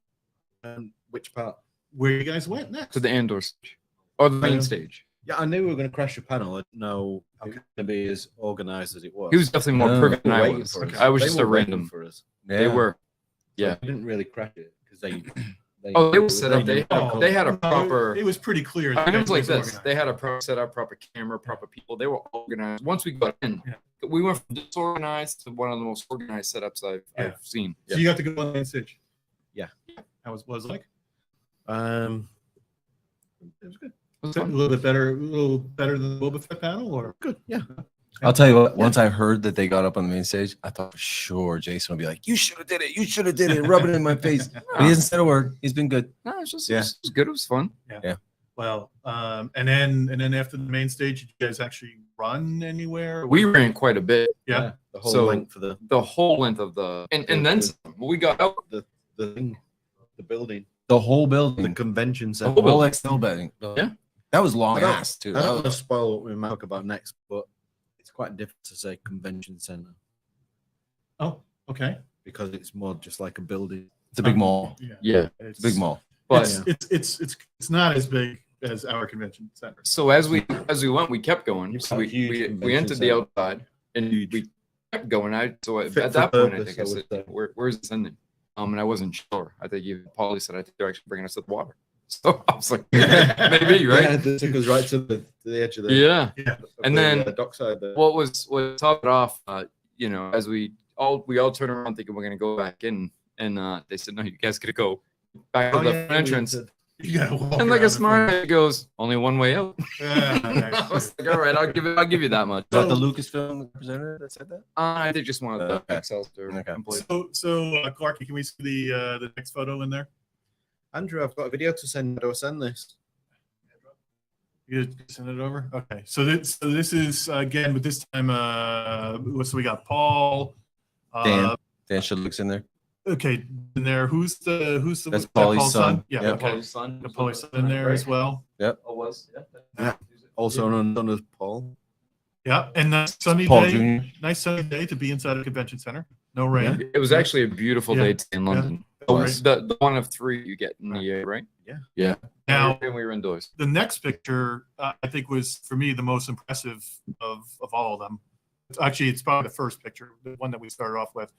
Which part? Where you guys went next? To the Andor stage. Or the main Um, stage. Yeah, I knew we were going to crash a panel. I didn't know it was going to be as organized as it was. He was definitely more No, perfect They than were I waiting was. for us. I was They just were a waiting random. for us. They were. So Yeah. we didn't really crash it because they. Oh, they were set up. knew- They had a no, proper. It was pretty clear. I mean, it was like guys this. organized. They had a proper setup, proper camera, proper people. They were organized. Once we got in, Yeah. we went from disorganized to one of the most organized setups Yeah. I've seen. So you got to go on the main stage. Yeah. How was it like? It was good. It was A fun. little bit better, a little better than the Boba Fett panel, or Good. Yeah. I'll tell you what. Once I heard that they got up on the main stage, I thought for sure Jason would be like, "You should have did it. You should have did it." Rub it in my face. But he hasn't said a word. He's been good. No, it was just Yeah. it was good. It was fun. well, and then after the main stage, did you guys actually run anywhere? We ran quite a bit. Yeah. The whole So- length of The whole length of the and then some. We got out. the thing, the building, The whole the building, convention the center. whole Excel building. Yeah. That was long I don't- ass too. I That don't want was- to spoil what we might talk about next, but it's quite different to say convention center Oh, okay. because it's more just like a building. It's a big mall. Yeah, It's It's a big mall. but It's not as big as our convention center. so as we went, we kept going. You've So got a we, huge we convention entered the center. outside and we kept going. So Fit at for that point, I purpose, think I I would said, say. where's this ending? And I wasn't sure. I think even Paulie said, I think they're actually bringing us to the water. So I was like, maybe, right? Yeah, they took us right to the edge of the. Yeah. of And the, then dockside there. What topped it off, as we all turned around thinking we're gonna go back in, and they said, no, you guys gotta go back to Oh, the yeah, entrance. You gotta walk And like around a the smart guy goes, only one way out. front. I was like, all right, I'll give you that much. Is that the Lucasfilm representative that said that? I think just one of the Okay. Excel Okay. employees. So Clarky, can we see the next photo in there? Andrew, I've got a video to send. How do I send this? You gonna send it over? Okay. So this is again, but this time, so we got Paul. Dan. Dan Shadlick's in there. Okay, in there. Who's the That's that Paulie's son. Yeah. Yeah. Okay. son. Got Paulie's son in there as well. Oh, was Yeah. Also known as Paul. Yeah, and nice sunny Paul day. Jr. Nice sunny day to be inside a convention center. No rain. It was actually a beautiful Yeah. day today in London. Yeah. It was the one of three you get in the year, right? Yeah. Yeah. Now, And we were indoors. the next picture I think was for me the most impressive of all of them. Actually, it's probably the first picture, the one that we started off with.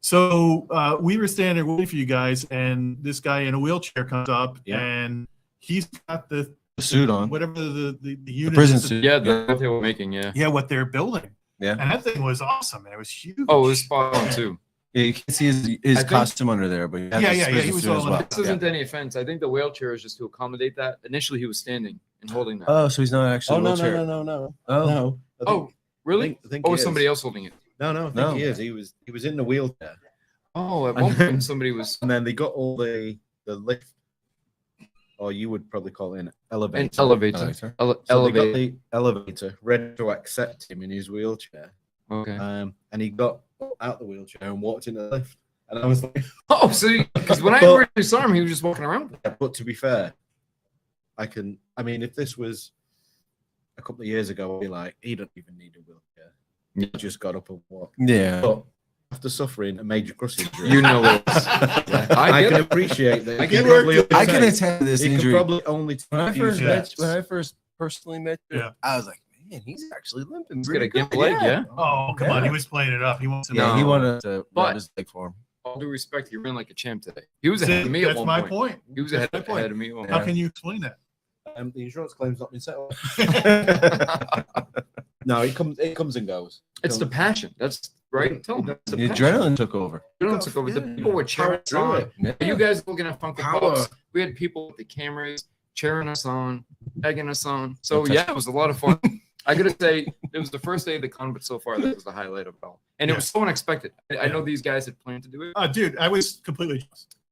So we were standing there waiting for you guys, and this guy in a wheelchair comes up, Yeah. and he's got the Suit on. whatever the The unit prison is- suit. Yeah, what they were making. Yeah. Yeah, what they're building. Yeah. And that thing was awesome, and it was huge. Oh, it was spot on too. Yeah, you can see his I think- costume under there, but he has Yeah, his yeah, he business was suit as all in well. This isn't any offense. I think the wheelchair is just to accommodate that. Initially, he was standing and holding that. Oh, so he's not actually Oh a no, wheelchair. no. Oh, No. I think- Oh, really? I think Oh, he was somebody is. else holding it. No, I think No. he is. He was in the wheelchair, Oh, at And one then- point somebody was and then they got all the lift, or you would probably call it an elevator. an elevator. Elevator. So they got Elevator. the elevator ready to accept him in his wheelchair, Okay. and he got out the wheelchair and walked into the lift. And I was like, Oh, so because when I But- originally saw him, he was just walking around. but to be fair, I mean, if this was a couple of years ago, I'd be like, he doesn't even need a wheelchair. He just got up and walked. Yeah. But after suffering a major cross injury, You know it. yeah, I I get can it. appreciate that. I He get can it. probably I can say attest to this he can injury. probably only When I take first few met, steps. when I first personally met you, Yeah. I was like, man, he's actually limping. He's got a pretty gimp good. leg, yeah. Oh, come on. Yeah. He was playing it up. He wants to Yeah, know. he wanted to But- rub his leg for him. All due respect, he ran like a champ today. He was See, ahead of me at that's one my point. point. He was That's ahead, my point. ahead of me at one How point. can you explain that? The insurance claim's not been settled. No, it comes and goes. It's the passion. That's right. Tell him. It's the The passion. adrenaline took over. Adrenaline took over. The Yeah. people were cheering us Power on. through it. Yeah. You guys looking at Funko Power. Pops. We had people with the cameras cheering us on, egging us on. So Fantastic. yeah, it was a lot of fun. I gotta say, it was the first day of the con, but so far that was the highlight of it all. And it was so unexpected. I know these guys had planned to do it, Dude, I was completely.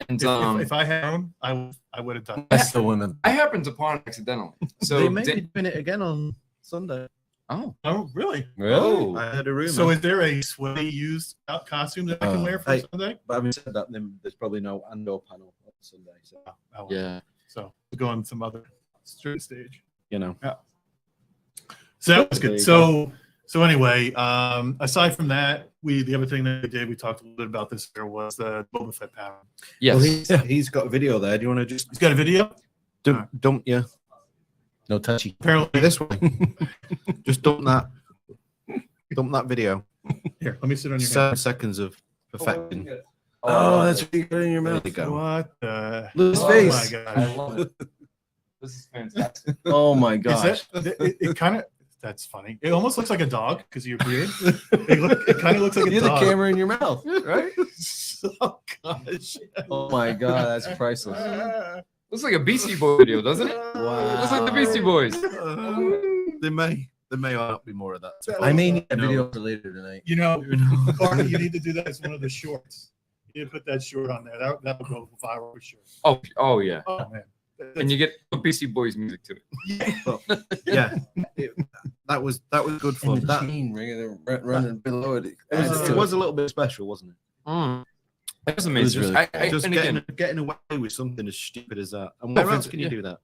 and If I had known, I would have done. I still want to. I happened upon it accidentally. So they may be doing it again on Sunday. oh, Oh, really? Really? I heard a rumor. So is there a sweaty used costume that I can wear for Hey. Sunday? but having said that, then there's probably no Andor panel on Sunday. So Oh, yeah. So we'll go on some other street stage. you know, So that was There good. you So anyway, aside from that, the other thing that we did, we talked a little bit about this. There was the Boba Fett panel. Yes. well, he's got a video there. Do you want to just He's got a video. dump you No touchy. Apparently, this way? Just dump that video. here. Let me sit on your 7 hand. seconds of perfecting. Oh, that's what you got in your There mouth. you go. What the? Look at his Oh face. my I gosh. love it. This is fantastic. Oh my Is gosh. that, it kind of. That's funny. It almost looks like a dog because of your beard. It kind of looks like a You have the dog. camera in your mouth, right? Oh gosh. Oh my god, that's priceless. Looks like a Beastie Boy video, doesn't it? Wow. Looks like the Beastie Boys. There may or not be more of that. I may need a No. video for later tonight. You know, Carter, you need to do that as one of the shorts. You need to put that short on there. That would go viral for sure. Oh yeah. Oh man. And you get Beastie Boys music to it. Yeah, that was good fun. And the That, chain running below it. it was a little bit special, wasn't it? That was amazing. really Just and getting, again, getting away with something as stupid as that. And Oh, where else can you yeah. do that?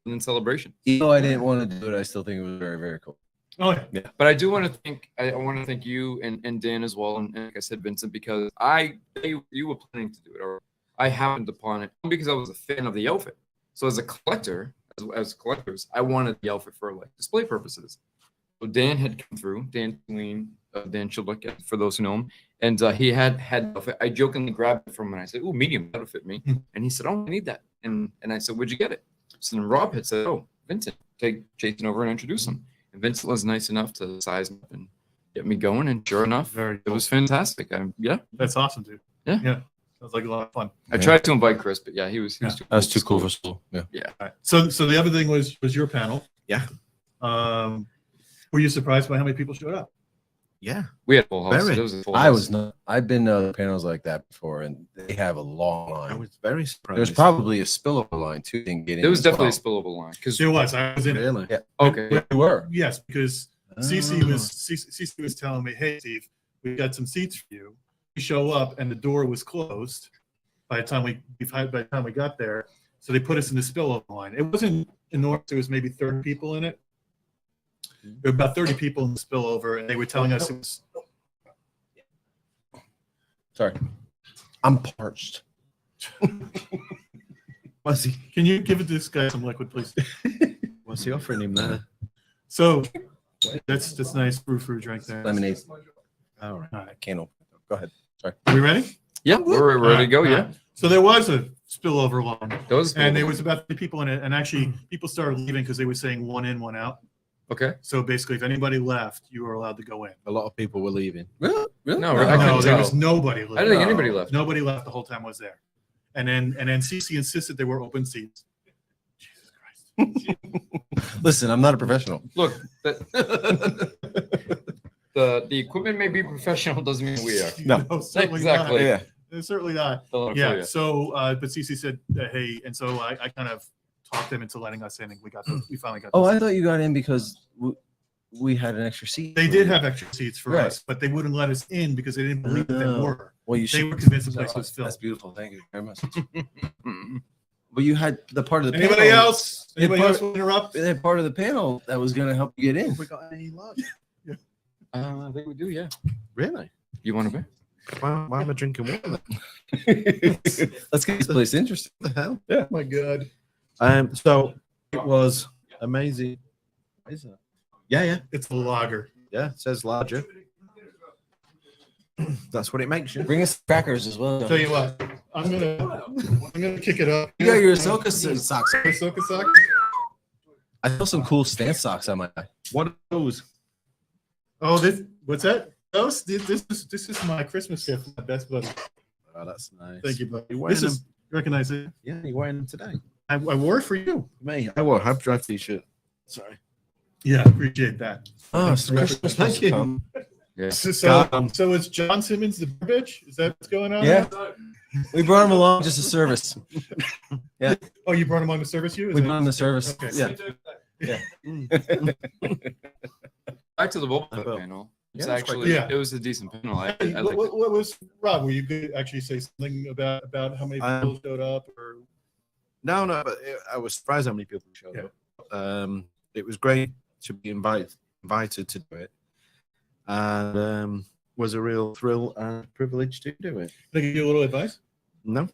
in celebration. Even though I didn't want to do it, I still think it was very, very cool. Oh yeah. But I do want to thank I want to thank you and Dan as well, and like I said, Vincent, because you were planning to do it, or I happened upon it because I was a fan of the outfit. So as a collector, as collectors, I wanted the outfit for like display purposes. So Dan had come through, Dan Chilbuck, for those who know him, and he had the outfit. I jokingly grabbed it from him and I said, "Oh, medium, that'll fit me." And he said, "Oh, I need that." And I said, "Where'd you get it?" So then Rob had said, "Oh, Vincent, take Jason over and introduce him." And Vincent was nice enough to size me up and get me going. And sure enough, Very it was fantastic. Yeah, That's awesome, dude. Yeah. Yeah. Sounds like a lot of fun. I tried to invite Chris, but yeah, he was too That's too cool for school. Yeah. All right. So the other thing was your panel. Yeah. Were you surprised by how many people showed up? Yeah. We had a full house. Very. It was a full I house. was not. I've been to panels like that before, and they have a long I line. was very surprised. There's probably a spillover line too. Didn't get in. There was as definitely well. a spillover line because There was. I was in. really. Yeah. okay, yeah. We were. Yes, because Cece was telling me, "Hey, Steve, we got some seats for you." We show up, and the door was closed by the time we got there. So they put us in the spillover line. It wasn't enormous. There was maybe 30 people in it. There were about 30 people in the spillover, and they were telling us it was. Sorry, I'm parched. What's he? Can you give this guy some liquid, please? What's he offering him there? So that's nice brew drink there. Lemonade. All right. All right. Can't open. Go ahead. Are we ready? Yeah, we're ready to go. All Yeah, right. So there was a spillover line, that was and there was about 50 people in it. And actually, people started leaving because they were saying one in, one out. Okay. So basically, if anybody left, you were allowed to go in. A lot of people were leaving. Really? Really? No, No, I couldn't there tell. was nobody. I didn't think anybody left. Nobody left the whole time I was there. And then CC insisted there were open seats. Jesus Christ. Listen, I'm not a professional. Look, the equipment may be professional, doesn't mean we are. No. certainly Exactly. Yeah. not. Certainly not. Yeah. So, but CC said, hey, and so I kind of talked them into letting us in, and we finally got. Oh, this. I thought you got in because we had an extra seat. They did have extra seats for Right. us, but they wouldn't let us in because they didn't believe that there were. Well, you They should. were convinced the place was filled. That's beautiful. Thank you very much. But you had the part of the Anybody panel, else? Anybody else want to interrupt? They had part of the panel that was going to help you get in. We got any luck? I think we do, yeah. Really? You want to be? Why am I drinking water? Then? Let's get this place interesting. What the hell? Oh my God. So it was amazing. What is that? Yeah. It's a lager. Yeah, it says larger. That's what it makes you. Bring us crackers as well. Tell you what, I'm gonna kick it up. You got your Ahsoka socks. Ahsoka socks? I saw some cool stance socks on my eye. What are those? Oh, what's that? This is my Christmas gift from my best buddy. Oh, that's nice. Thank you, buddy. You're wearing This is recognize it. Yeah, you're wearing them today. I wore it for you. Me, I wore a Hype Drive t-shirt. Sorry. Yeah, appreciate that. Oh, it's Christmas. Thank you. Yeah. So is John Simmons the bitch? Is that what's going on? Yeah. We brought him along just a service. Oh, you brought him on the service? We brought him the service. Okay. Yeah. Back to the Boba Fett Well, panel. It's yeah, it's quite actually good. it was a decent panel. I Hey, liked it. what was Rob? Were you good to actually say something about how many people showed up? Or No, but I was surprised how many people showed up. It was great to be invited to do it, and was a real thrill and privilege to do it. can I give you a little advice? No,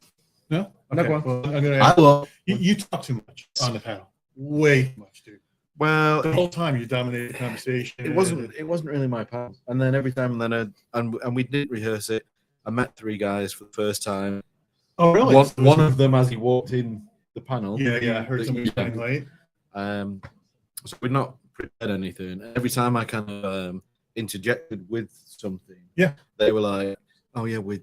No. No, Okay. go on. Well, I'm gonna. I love. You talk too much on the panel. Way too much, dude. well, The whole time you dominated the conversation. it wasn't really my part. And then every time, and we didn't rehearse it. I met three guys for the first time. Oh, really? One of them as he walked in the panel. Yeah. I heard somebody running late. So we'd not prepared anything. Every time I kind of interjected with something, they were like, "Oh yeah, we're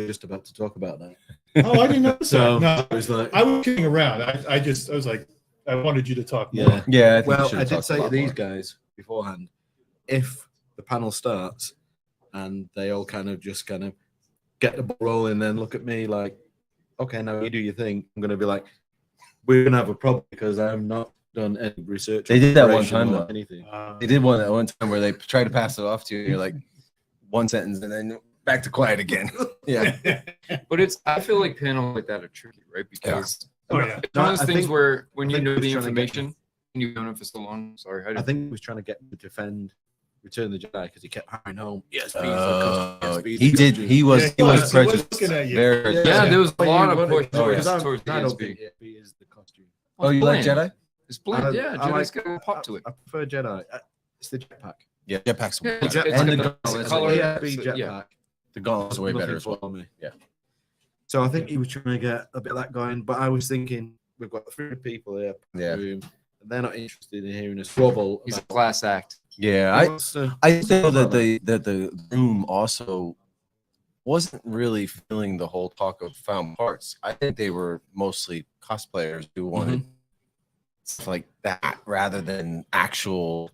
just about to talk about that." Oh, I didn't know. So No, I was like, I was kidding around. I was like, I wanted you to talk more. "Yeah." Yeah. I think we Well, should I have did talked say a to lot these more. guys beforehand, if the panel starts and they all kind of get the ball rolling, then look at me like, "Okay, now you do your thing." I'm gonna be like, "We're gonna have a problem because I have not done any research." They did that one preparation time, or though. Anything. They did one at one time where they tried to pass it off to you. And you're like one sentence and then back to quiet again. Yeah. But I feel like panels like that are tricky, right? Because Oh, yeah. it's one of I those things think- where when I you think know he the was trying to get- information and you've known it for so long. Sorry, I think he was trying to get me to defend Return of the Jedi because he kept hiring home. Yes, please. He did. He was. Yeah, he was he was prejudiced. looking at you. Very. Yeah, there was a But lot you of wanted- push Oh, yeah. towards I don't the think SB. it is the costume. Oh, you like Bland. Jedi? It's bland. I- Yeah, I Jedi's like- got a pop to it. I prefer Jedi. It's the jetpack. Yeah, jetpacks. Yeah, Yeah, it's and the got gauntlets. color. Yeah, so- jetpack. yeah. The gauntlets are way better as well. For me. Yeah. So I think he was trying to get a bit of that going, but I was thinking we've got 3 people here. Yeah. And they're not interested in hearing us squabble. He's a about class act. Yeah, what's the- I feel that the room also wasn't really feeling the whole talk of found parts. I think they were mostly cosplayers who wanted stuff like that rather than actual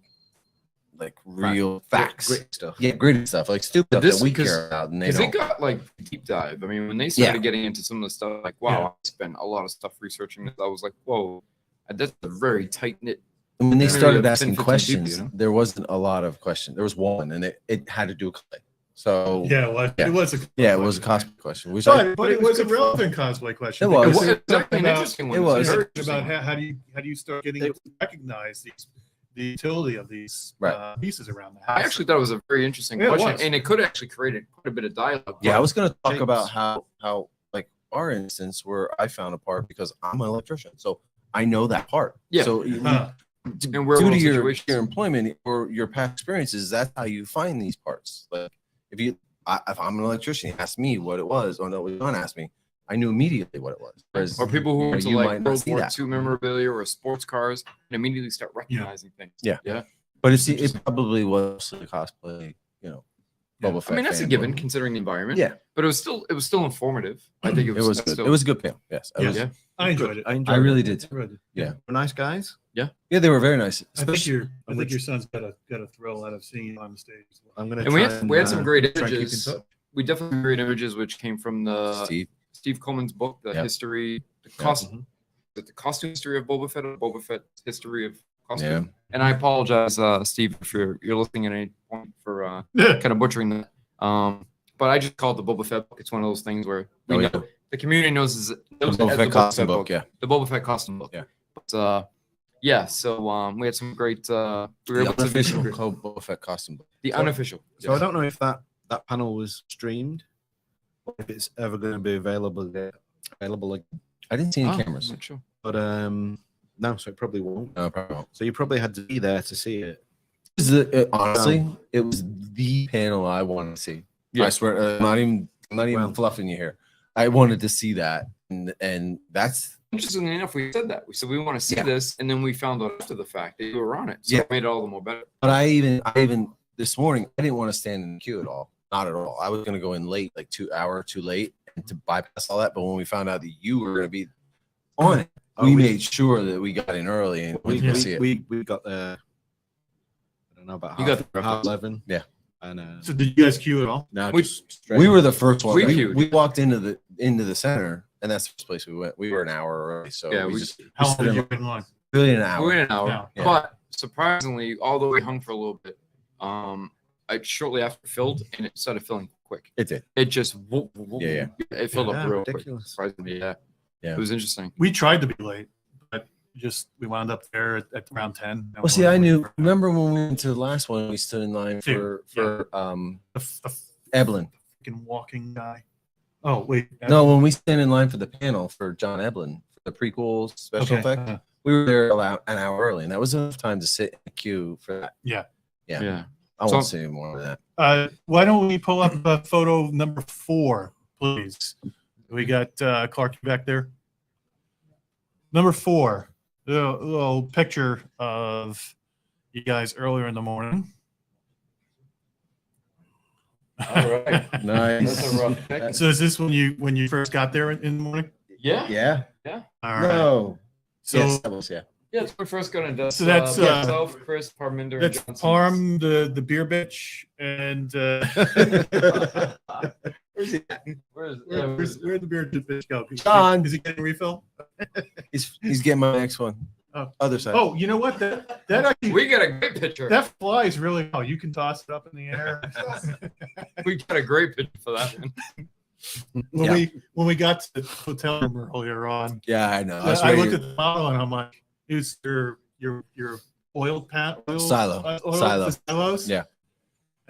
like real facts. Grit stuff. Yeah, gritty stuff like stupid stuff This- that we because- care about, and they Because it don't. got like deep dive. I mean, when they started getting into some of the stuff, like, wow, I spent a lot of stuff researching this. I was like, whoa, that's a very tight knit. And when they Yeah. started 10, asking 15 questions, people, you know? there wasn't a lot of questions. There was one, and it had to do with clay. So Yeah, well, Yeah. it was a it was a cosplay question. Which I, but it was a relevant cosplay question. It was. because It was talked definitely an about- interesting one. it was. Very talked interesting about one. how do you start getting to recognize the utility of these Right. pieces around the house. I actually thought it was a very interesting Yeah, it question, was. and it could actually create quite a bit of dialogue. yeah, I was going to talk James. about how like our instance where I found a part because I'm an electrician, so I know that part. Yeah. So Huh. due And real to world your situations. employment or your past experiences, that's how you find these parts. Like if I'm an electrician, you ask me what it was, or no, John asked me, I knew immediately what it was. Whereas, Or people who you know, are into you like might not World see War that. II memorabilia or sports cars and immediately start recognizing things. Yeah. Yeah. But it probably was mostly cosplay, you know. Boba Fett I mean, that's a fanboy. given considering the environment. Yeah. But it was still informative. I think It was good. still, It was a good panel. Yes. It Yeah. was, Yeah. I enjoyed it. I really did. We're nice guys. yeah, they were very nice. I think your son's got a thrill out of seeing you on the stage. I'm gonna. And we had some great try and keep in images. touch. We definitely had great images, which came from the Steve. Coleman's book, the Yep. history, the Yeah. costume, the costume history of Boba Fett history of costume. Yeah. And I apologize, Steve, if you're listening at any point for kind of butchering that. But I just call it the Boba Fett book. It's one of those things where we Oh, know, yeah. the community knows The it as Boba Fett costume book. Yeah. the Boba Fett costume book. Yeah. But yeah, so we had some great. We were The able to unofficial Boba Fett costume book. the unofficial. So I don't know if that panel was streamed, or if it's ever going to be available again. I didn't see any Oh, cameras. I'm not sure. But no, so it probably won't. No, probably won't. So you probably had to be there to see it. Honestly, it was the panel I wanted to see. Yeah. I swear, I'm not even Well- fluffing you here. I wanted to see that, and that's Interestingly enough, we said that. We said we want to see Yeah. this, and then we found out after the fact that you were on it. So Yeah. it made it all the more better. But I even this morning I didn't want to stand in the queue at all. Not at all. I was gonna go in late, like 2 hours too late, and to bypass all that. But when we found out that you were gonna be on it, we made sure that we got in early and we could see it. We got there. I don't know about You half, got there half 11. Yeah. And So did you guys queue at all? no, we- just straight. We were the first one. We We, queued. we walked into the center, and that's the first place we went. We were an hour early, so Yeah, we we- just How long stood were in you in line? really an hour. We were in an hour, Yeah. but surprisingly, although we hung for a little bit, I shortly after filled, and it started filling quick. It did. It just Yeah. It filled Yeah, up real ridiculous. quick. Surprisingly, yeah. Yeah. It was interesting. We tried to be late, but we wound up there at around 10. Well, see, I knew. Remember when we went to the last one? We stood in line for the Eblin. freaking walking guy. Oh wait, No, when we stand in line for the panel for John Eblin for the prequel special Okay. effect, we were there an hour early, and that was enough time to sit in the queue for that. Yeah. I won't say any more of that. Why don't we pull up photo number 4, please? We got Clark back there. Number 4, the little picture of you guys earlier in the morning. All right. Nice. That's a rough pick. So is this when you first got there in the morning? Yeah. Yeah. All right. No. So Yes, that was Yeah, it's my first gun and So that's, myself, Chris, Parminder, and that's Johnson. Parm, the beer bitch, and Where's he? where'd the beer bitch go? John. Is he getting a refill? he's getting my next one. Oh. Other side. Oh, you know what? That actually, We got a great picture. that flies really well. You can toss it up in the air. We got a great picture for that one. When we got to the hotel room earlier on, Yeah, I know. I looked at the model and I'm like, "Is your oiled pat Silo. silos?" Yeah.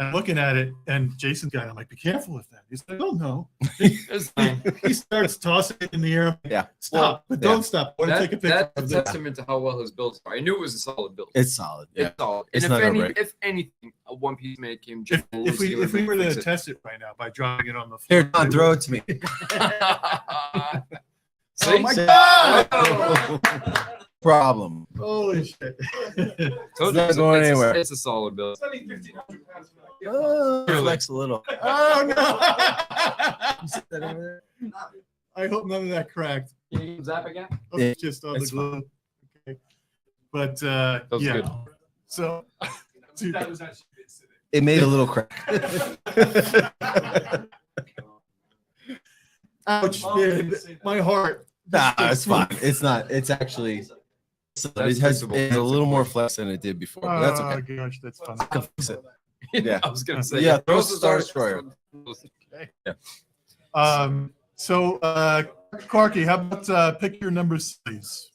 And I'm looking at it, and Jason's got it. I'm like, "Be careful with that." He's like, "Oh no." It's fine. He starts tossing it in the air. Yeah. Stop, but don't stop. I want to take a picture That's of a this. testament to how well his builds are. I knew it was a solid build. It's solid. Yeah. It's solid. It's And not gonna break. if anything, a one piece made came If, just if we were to test it right now by dropping it on the floor. Here, John, throw it to me. Oh my God! Problem. Holy shit. It's not going anywhere. It's a solid build. Oh, flex a little. Oh You sit that over there? no! I hope none of that cracked. Can you zap again? Oh, Yeah, just on the that's glue. Okay. But was yeah. good. So dude, It made a little crack. ouch, man. My heart. Nah, it's fine. It's not. It's actually. It has it's a little more flex than it did before, but that's okay. Oh gosh, that's funny. I can fix it. Yeah, I was gonna say. Yeah, throw those Star are- Destroyer. So Clarky, how about pick your numbers, please?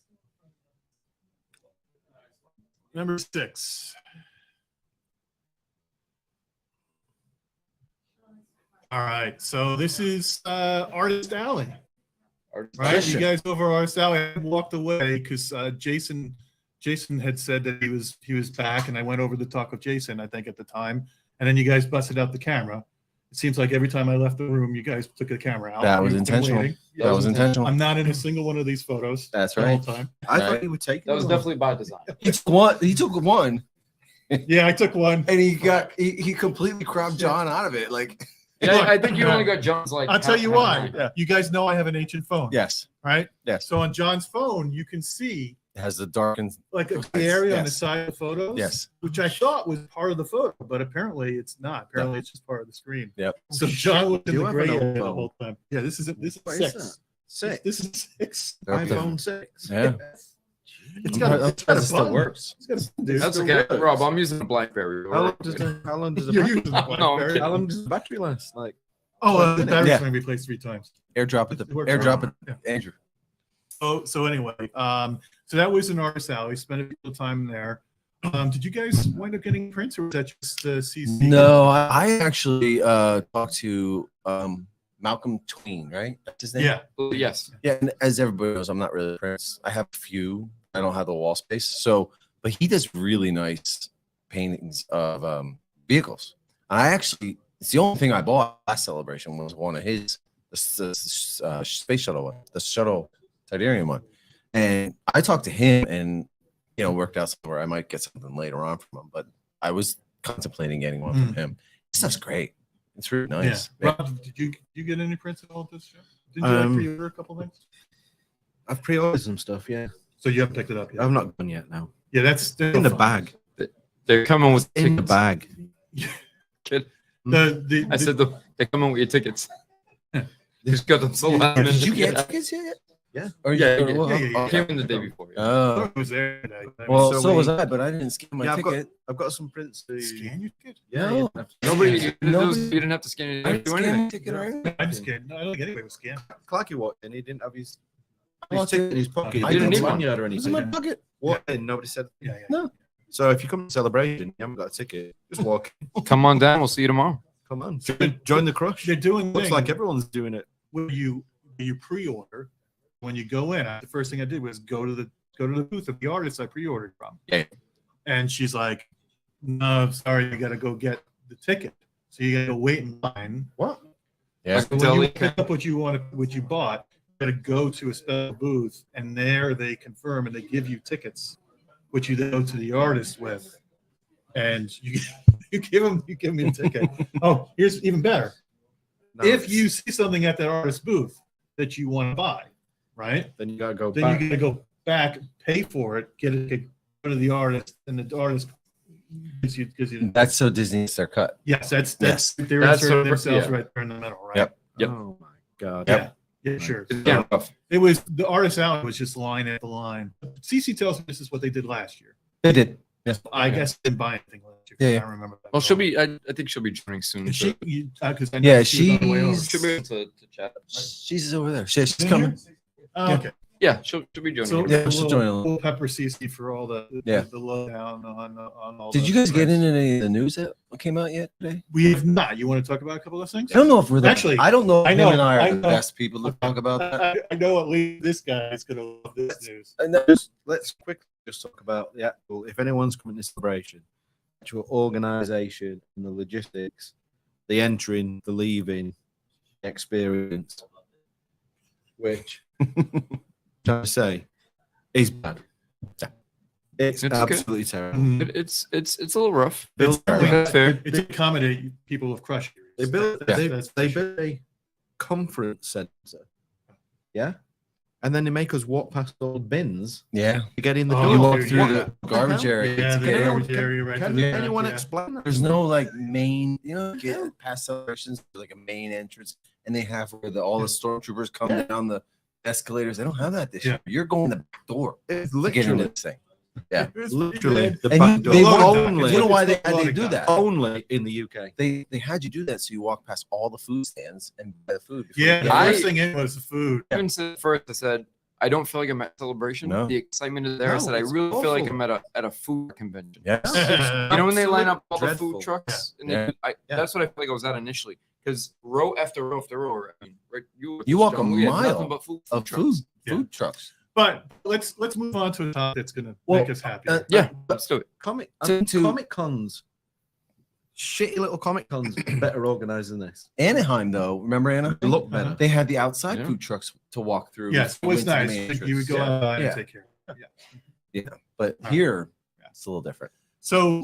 Number 6. All right, so this is Artist Alley. Right, you guys over Artist Alley. I walked away because Jason had said that he was back, and I went over to talk with Jason, I think at the time, and then you guys busted out the camera. It seems like every time I left the room, you guys took the camera out. That was You've been intentional. waiting. That was intentional. I'm not in a single one of these photos. That's the whole right. time. I thought you were taking That was one. definitely by design. He took one. He took one. Yeah, I took one. And he completely cropped John out of it. Like, Yeah, I think you only got John's like. I'll tell you why. Yeah. You guys know I have an ancient phone. yes, Right? yes. So on John's phone, you can see It has the darkened. like a area on the Yes. side of the photos. Yes. Which I thought was part of the photo, but apparently it's not. Apparently it's just part of the screen. Yep. So John was in You the have gray an old area the phone. whole time. Yeah, this is What six. is that? 6. This is 6. iPhone 6. Yeah. It's got a It still button. works. It's got a dude. That's Still okay, works. Rob. I'm using a BlackBerry. How long does the You're battery, using the No, I'm BlackBerry. kidding. how long does the battery last? Like, The battery's Yeah. going to be replaced 3 times. Airdrop it. Andrew. So anyway, so that was an artist alley. Spent a little time there. Did you guys wind up getting prints, or was that just CC? No, I actually talked to Malcolm Tween, right? That's his name. Yeah. Yes. Yeah, and as everybody knows, I'm not really a prince. I have a few. I don't have the wall space. So, but he does really nice paintings of vehicles. And I actually, it's the only thing I bought last celebration was one of his, the space shuttle one, the shuttle Tidarium one. And I talked to him and, worked out somewhere. I might get something later on from him, but I was contemplating getting one from him. This stuff's great. It's really nice. Yeah. Rob, did you get any prints at all this show? Didn't you like pre-order a couple things? I've pre-ordered some stuff, yeah. So you haven't picked it up yet? I've not done yet, no. Yeah, that's In the bag. They're coming with In the tickets. bag. Kid. The I said they're coming with your tickets. They just got them sold out. Did you get tickets yet? Yeah. Or Yeah, you- yeah, well, yeah, yeah. okay. Came in the day before. Yeah. Oh, was there today. I mean, well, so so we- was I, but I didn't scan my Yeah, ticket. I've got some prints to scan your ticket? Yeah, No. you have to- Nobody, Nobody- you didn't have to scan it. I You didn't didn't do scan anything. my ticket or anything. I'm just kidding. No, I don't get anybody with scan. Clarky walked in, he didn't have his Well, ticket in his pocket. I He didn't didn't need one. lanyard or It was in anything. my pocket. Walked in, nobody said. Yeah, yeah. No. So if you come to celebration, you haven't got a ticket, just walk in. Come on down. We'll see you tomorrow. Come on. Join the crush. They're doing Looks things like everyone's doing it. when you pre-order. When you go in, the first thing I did was go to the booth of the artist I pre-ordered from. Yeah. And she's like, "No, sorry, you got to go get the ticket. So you got to wait in line." What? Yeah. So when you pick up what you bought, you got to go to a special booth, and there they confirm and they give you tickets, which you then go to the artist with, and you give me the ticket. Oh, here's even better. No, If it's- you see something at that artist booth that you want to buy, right? then you gotta go Then back. you got to go back, pay for it, go to the artist, and the artist gives you. That's so Disney gets their cut. Yes, they're That's inserting sort of- themselves yeah. right there in the middle, right? Yep. Yep. Oh my god. Yeah. Yeah, sure. It's getting rough. It was the artist alley was just line after line. CC tells me this is what they did last year. They did. Yeah. I guess I didn't buy anything last year. Yeah, I yeah. don't remember that. Well, she'll be. I think she'll be joining soon. Is so- she? Because I know Yeah, she was on the way over. she's- She'll be able to chat. She's over there. She's In coming. here? Oh, Yeah. okay. Yeah, she'll be joining. So Yeah, she'll join a little. we'll pepper CC for all the Yeah. lowdown on all. Did the you guys get press. into any of the news that came out yet today? We have not. You want to talk about a couple of things? I don't know if we're the, Actually, I don't know if I know- him and I are I the know. best people to talk about that. I know at least this guy is going to love this news. And that- Let's quickly just talk about the actual. If anyone's coming to celebration, actual organization and the logistics, the entering, the leaving, the experience, which trying to say is bad. It's It's okay. absolutely terrible. Mhm. It's a little rough. Built- I think that's fair. It's to accommodate people with crush. They built That's they for sure. built a conference center. Yeah. And then they make us walk past old bins yeah. to get in the Oh, door. You walk dude, through yeah. the garbage area. Yeah, to the get in. garbage area right Can to the back, anyone yeah. explain that? There's no like main, get past celebrations, there's like a main entrance, and they have where all the stormtroopers come down the escalators. They don't have that this Yeah. year. You're going the back door It's to get into literally, this thing. Yeah. literally the And back you- door. they want- you know why they It's had the to do loading that? Only in the UK. They had you do that so you walk past all the food stands and buy the food. before Yeah, you the get in. first thing in was the food. I even said first, I said, I don't feel like I'm at celebration. No. The excitement is there. I No, said, I it's really feel like awful. I'm at a food convention. Yes. You know when they line up all the Dreadful. food trucks, and Yeah. that's what I feel like I was at initially. Because row after row after row, I mean, right, You walk a we had mile nothing but food Of trucks. food trucks. But let's move on to a topic that's going to Well, make us happy. Yeah, let's do it. Comic To- Comic cons. Shitty little Comic cons better organized than this. Anaheim, though, remember Anaheim? They look better. They had the outside Yeah. food trucks to walk through. Yes, it before you was went to the nice. main You would entrance. go Yeah. outside Yeah. and take care. Yeah. But Right. here, Yeah. it's a little different. So,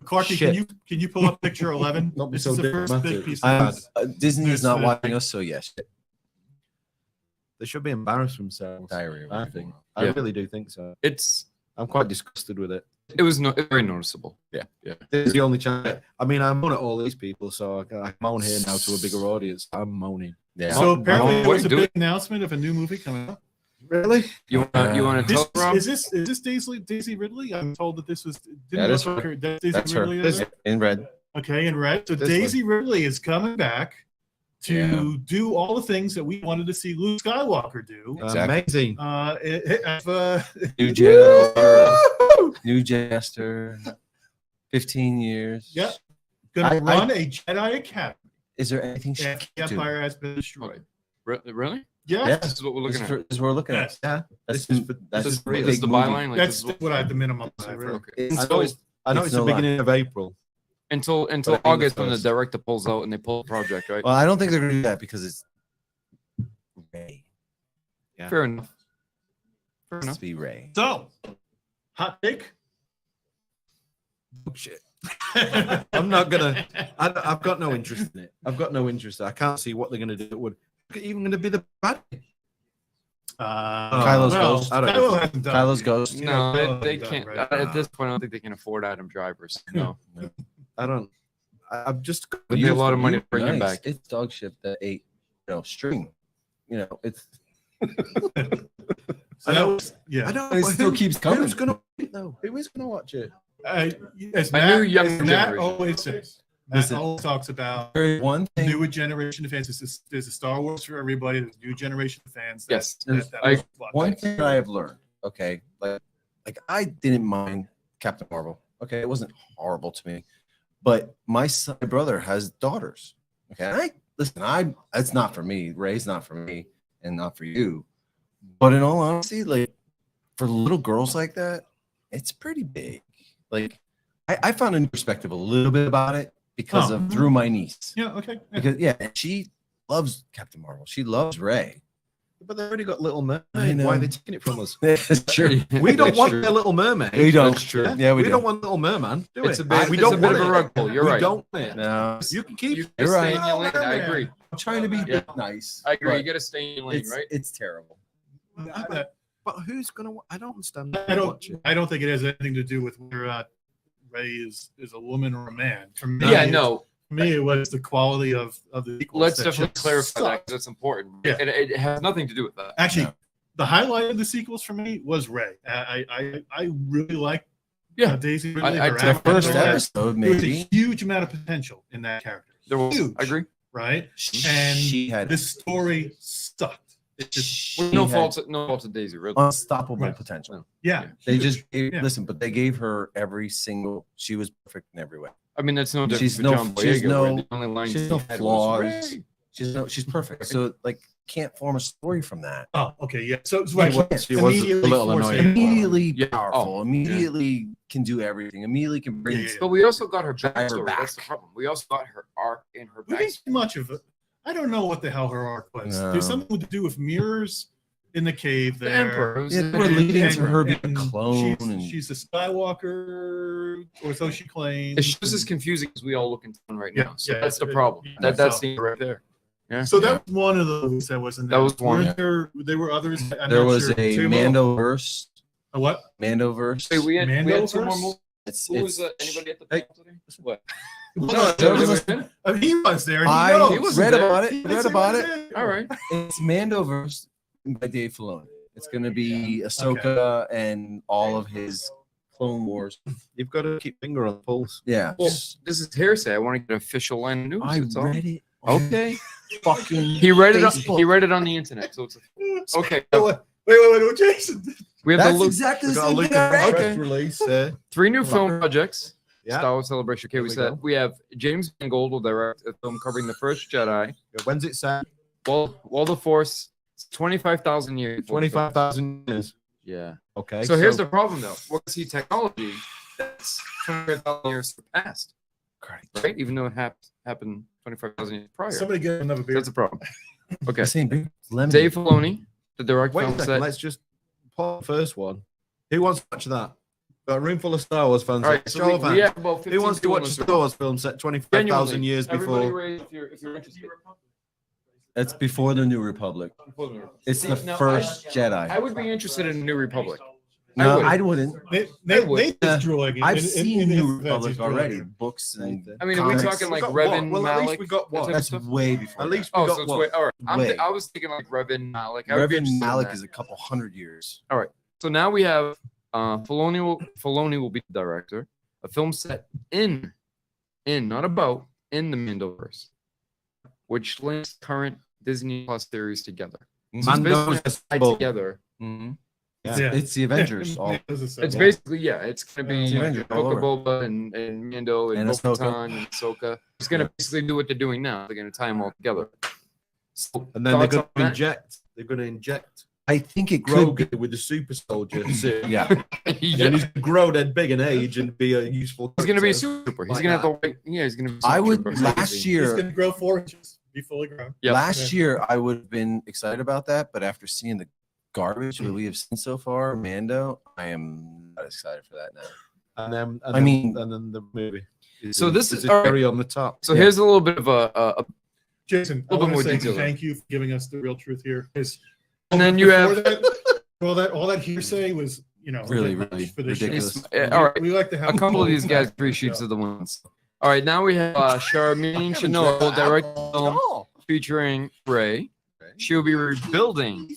Clarky, can you pull up picture 11? Don't be This so is the first big diplomatic. piece I'm, of Disney is This, not uh, watching us, so yes. They should be embarrassed themselves. Diarrhea. I think. I Yeah. really do think so. It's I'm quite disgusted with it. it was very noticeable. Yeah. This is the only chance. I mean, I moan at all these people, so I moan here now to a bigger audience. I'm moaning. Yeah. So apparently What there was a do big it? announcement of a new movie coming out. Really? You want to This, tell Rob? is this Daisy Ridley? I'm told that this was That is look like her. that's Daisy That's her. Ridley. Is it? In red. Okay, and right. So This Daisy Ridley is coming back to Yeah. do all the things that we wanted to see Luke Skywalker do. Amazing. New Jester. New Jester. 15 years. Yep. Gonna I- run a Jedi Academy. Is there anything she And the can do? Empire has been destroyed. Really? Yes. Yeah. This is what we're This looking is at. what we're looking at. Yes. Yeah. That's This is for- that's This a is big this is the movie. byline. Like, That's this is what I the minimum. okay. I know it's It's no the lie. beginning of April. Until But I think August the when the first- director pulls out and they pull the project, right? Well, I don't think they're gonna do that because it's Ray. Fair enough. Fair It's enough. to be Ray. So, hot take. Oh, shit. I'm not gonna. I've got no interest in it. I've got no interest. I can't see what they're gonna do. It would even gonna be the bad. Kylo's Ghost. I don't Kylo know. hasn't done Kylo's it. Ghost. You know, No, Kylo they hasn't can't. done it, right? At this point, I don't think they can afford Adam drivers. No, I don't. I'm just. it'd be a lot of money to bring him Nice. back. It's dog shit that ate, string. It's So that was, yeah. I don't. It still keeps coming. Who's gonna watch it though? Who is gonna watch it? As I knew Matt, younger as Matt generation. always says, Matt Listen. always talks about there's one the thing. newer generation of fans. There's a Star Wars for everybody. There's a new generation of fans. Yes. That One thing that I have learned, okay, like I didn't mind Captain Marvel. Okay, it wasn't horrible to me, but my brother has daughters. Okay, it's not for me. Ray's not for me, and not for you. But in all honesty, like for little girls like that, it's pretty big. Like I found a new perspective a little bit about it because of through my niece. Yeah. Okay. Yeah. Because she loves Captain Marvel. She loves Ray. But they already got Little Mermaid. I know. Why are they taking it from us? That's true. We don't That's want true. their Little Mermaid. We don't. That's true. Yeah, we we do. don't want Little Merman. Do It's it. a bit. We It's don't a bit want of a it. rug pull. You're we right. don't want it. No, You can keep. You it. gotta You're stay right. in your lane. I agree. I'm trying to be Yeah. nice. I agree. but You got to stay in your lane, it's, right? it's terrible. But who's gonna? I don't understand. I don't. Watch it. I don't think it has anything to do with whether Ray is a woman or a man. For me, Yeah, it's- no. For me, it was the quality of the sequels Let's that definitely just clarify that sucked. because it's important. Yeah. And it has nothing to do with that. Actually, No. the highlight of the sequels for me was Ray. I really like Yeah. Daisy Ridley. I her took The acting. first There episode, was a maybe huge amount of potential in that character. There was. Huge. I agree. Right? she And had the story sucked. It just she No had fault to Daisy. Really. unstoppable Right. potential. yeah. They huge. just Yeah. listen, but they gave her every single. She was perfect in every way. I mean, that's no different She's for no- John she's Boyega. no- where the only line she's he no had was flaws. Ray. She's perfect. So like, can't form a story from that. Oh, okay, yeah. So it's right. She was a immediately little forced annoying. it. Immediately Yeah. powerful. Oh, immediately can do everything. Immediately can bring. Yeah, yeah, But we also got her Drive her backstory. That's the back. problem. We also got her arc in her We didn't backstory. see much of it. I don't know what the hell her arc was. No. There's something to do with mirrors in the cave The there. Emperor. It was Yeah, the- they were leading And- to her being a and clone. She's, and she's a Skywalker, or so she claims. It's just as confusing as we all look into one right Yeah, now. So yeah, that's the it- problem. yeah, That's so- the right there. Yeah. So that was one of the movies that was in there. That was one. Weren't there were others. I'm there not was sure. a Two more. Mandoverse. A what? Mandoverse. Wait, we had two more Mandoverse? movies. It's, Who was it's- anybody at the Hey. table today? What? No, There there was was a- I mean, he was there. And he I knows. He was read there. about it. He Read was about there. it. All right. It's Mandoverse by Dave Filoni. It's going to be Ahsoka and all of his Clone Wars. You've got to keep finger on the pulse. Yeah. Well, this is hearsay. I want to get official line of news. I that's all. read it. Okay. Fucking. He read it. Facebook. He read it on the internet. So it's okay. Wait, Jason. We have That's the look. exactly the We've got a same link thing I read. press Okay. release. 3 new film projects. Yeah. Star Wars Celebration. Okay, There we we said go. we have James Mangold will direct a film covering the first Jedi. When's it set? While the Force, 25,000 years. 25,000 years. Yeah. Okay. So here's the problem, though. We're see technology that's 25,000 years surpassed, right? Even though it happened 25,000 years prior. Somebody get another beer. That's a problem. Okay. The same big lemon. Dave Filoni, the direct Wait a film second. set. Let's just pause the first one. Who wants to watch that? Got a room full of Star Wars fans. All right, Show of we hands. have about 15 Who wants to people watch in a this Star room. Wars film set 25,000 Genuinely, years everybody before? raise if you're interested. It's before the New Republic. It's the Now, first I Jedi. would be interested in the New Republic. No, would. I wouldn't. Nathan's drawing. I've in seen the New events Republic he's drawing. already. Books and I mean, are we comics. talking like We got Revan, what? Well, at least Malik? we got that type what? of That's stuff? way before. At least we Oh, got so it's what? way. All right. Way. I was thinking like Revan, Malik. I would be Revan interested in Malik that. is a couple hundred years. So now we have Filoni will be the director. A film set in not about in the Mandoverse, which links current Disney Plus series together. So it's Mando's basically tied a- together. Mhm. Yeah. It's the Avengers. all. It's basically it's gonna be It's the Avengers all over. Boba and Mando and And Ahsoka. Bo-Katan and Ahsoka. It's gonna basically do what they're doing now. They're gonna tie them all together. So, And then they're thoughts going on to that? inject. They're going to inject I think it could be. Grogu with the super soldier suit. Yeah. And he's going to grow that big in age and be a useful. He's gonna be a character. super. He's Like gonna have that. to. Yeah, he's gonna be. I super would trooper. last He's year. going to grow 4 inches, be fully grown. Yep. Last year, I would have been excited about that, but after seeing the garbage that we have seen so far, Mando, I am not excited for that now. And then, I mean- and then the movie. So this is a all right. cherry on the top. So here's a little bit of a Jason, I Little bit want to more say detail. thank you for giving us the real truth here. 'Cause and then you before have that, all that hearsay was, Really, a bit much really for this show. ridiculous. all right. We like to have A couple of these guys facts. appreciates of the ones. All right, now we have Charmaine Chanel, direct film featuring Rey. She'll be rebuilding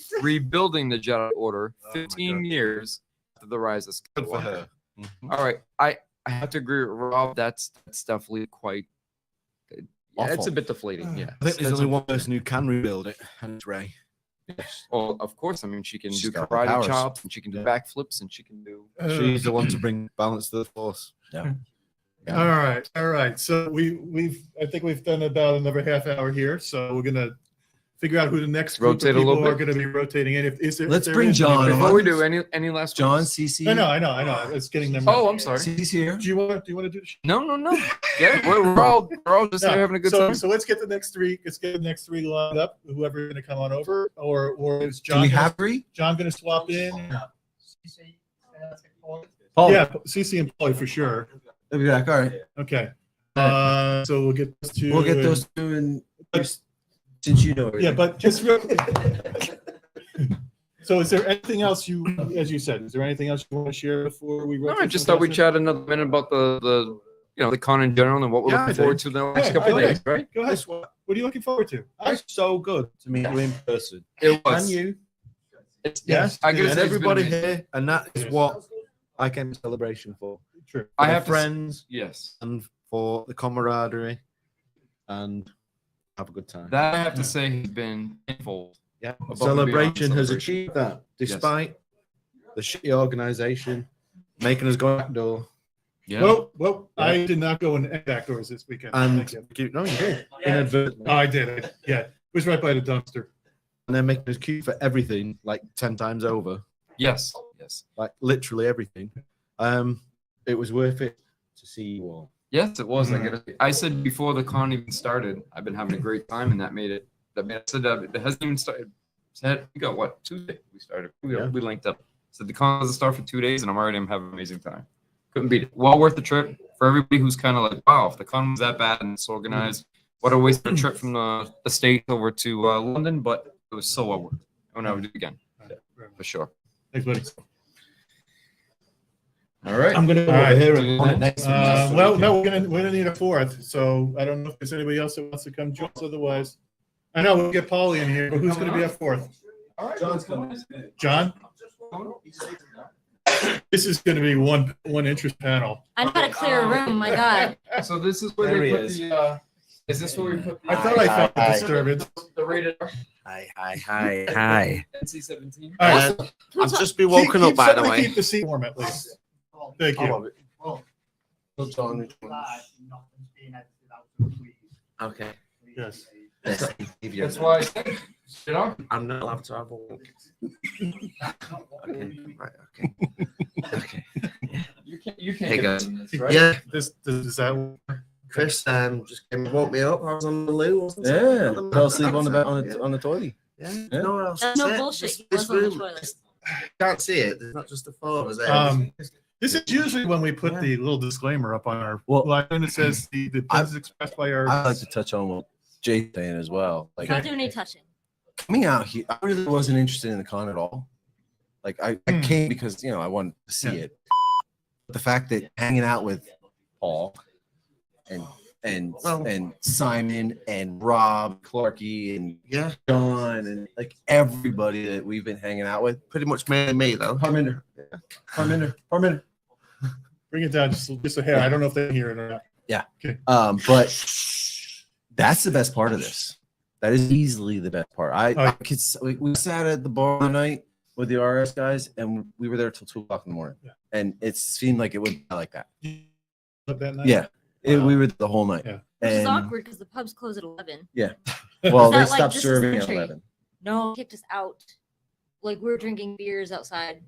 the Jedi Order 15 years after the rise of Good for Skywalker. her. All right, I have to agree with Rob. That's definitely quite. Yeah, it's a bit deflating. Yeah, I think there's only one person who can rebuild it, and it's Ray. Well, of course. I mean, she can She's do got the karate powers. chops, and she can do backflips, and she can do. She's the one to bring balance to the force. All right. So I think we've done about another half hour here. So we're gonna figure out who the next group Rotate a of people little are bit. going to be rotating in. Let's bring John Before on. we do any last John, ones? CC. I know. It's getting them. Oh, I'm sorry. CC's here. Do you want to do the show? No. Yeah, we're all just here having a good time. So let's get the next three. Let's get the next 3 lined up. Whoever's going to come on over, or is Do John? we have three? John going to swap in? Paul. Yeah, CC and Paulie for sure. They'll be back. All right. Okay. So we'll get those two. We'll get those two in. Since you know. Yeah, but just real. So, is there anything else as you said, is there anything else you want to share before we? No, rotate I just some thought we'd guys chat another minute about the the con in general and what we're Yeah, I looking forward do. to the next Yeah, couple of okay. days, right? in? Go ahead. What are you looking forward to? It's so good to meet you in person. It And was. you. It's, Yes, I gotta And say, it's been everybody amazing. here, and that is what I came to celebration for. True. I For have to s- friends Yes. and for the camaraderie, and have a good time. That I have to say has been tenfold. Yeah, above and celebration beyond has celebration. achieved that despite the shitty organization making us go outdoor. Yeah. Well, I did not go in back doors this weekend. And Thank you. no, you did inadvertently, Oh, I did. Yeah, it was right by the dumpster. and they're making us queue for everything like 10 times over, Yes. like literally everything. It was worth it to see you all. Yes, it was. I said before the con even started, I've been having a great time, and that made it. I said it hasn't even started. Said we got what Tuesday we started. We linked up. So the con doesn't start for 2 days, and I'm already having an amazing time. Couldn't beat it. Well worth the trip for everybody who's kind of like, wow, if the con was that bad and it's organized, what a waste of a trip from the state over to London. But it was so well worth it. I would never do it again for sure. Thanks, buddy. All right. I'm gonna go All right. over here and next. Well, no, we're gonna need a fourth. So I don't know if there's anybody else that wants to come join us. Otherwise, I know we'll get Paulie in here, but who's gonna be our fourth? John's coming. John. This is gonna be one interest panel. I know how to clear a room. My God. So this is where There they he put is. the. Is this where we put? I thought I felt the disturbance. The rated R. Hi. NC-17. All right. I've just been woken up, by the somebody way. Keep the seat warm at least. Thank you. Okay. Yes. That's why I said, sit on. I'm not allowed to have a walk. Okay. Right. Okay. You can't Hey, get guys. in this, right? Yeah, This is that. Chris just came and woke me up. I was on the loo. Wasn't I? Yeah. Fell asleep on the toilet. Yeah. Yeah. No one else. That's no Sit. bullshit. This He was on the room, toilet. can't see it. There's not just the four of us there. Um, This is usually when we put the little disclaimer up on our Well, line and it says the opinions expressed by our. I'd like to touch on what Jay's saying as well. Like Not doing any touching. coming out here, I really wasn't interested in the con at all. Like I came because I wanted to see it. But the fact that hanging out with Paul and Simon and Rob Clarkey and John and like everybody that we've been hanging out with, Pretty much mainly me though. Parminder. Bring it down just a hair. I don't know if they hear it or not. Yeah. Okay. But that's the best part of this. That is easily the best part. We sat at the bar the night with the RS guys, and we were there till 2:00 in the morning. Yeah. And it seemed like it would be like that. That night? Yeah. We were the whole night. Yeah. Which is And awkward because the pubs close at 11. yeah. Well, Is they that like stopped just serving at country? 11. No, kicked us out. Like we were drinking beers outside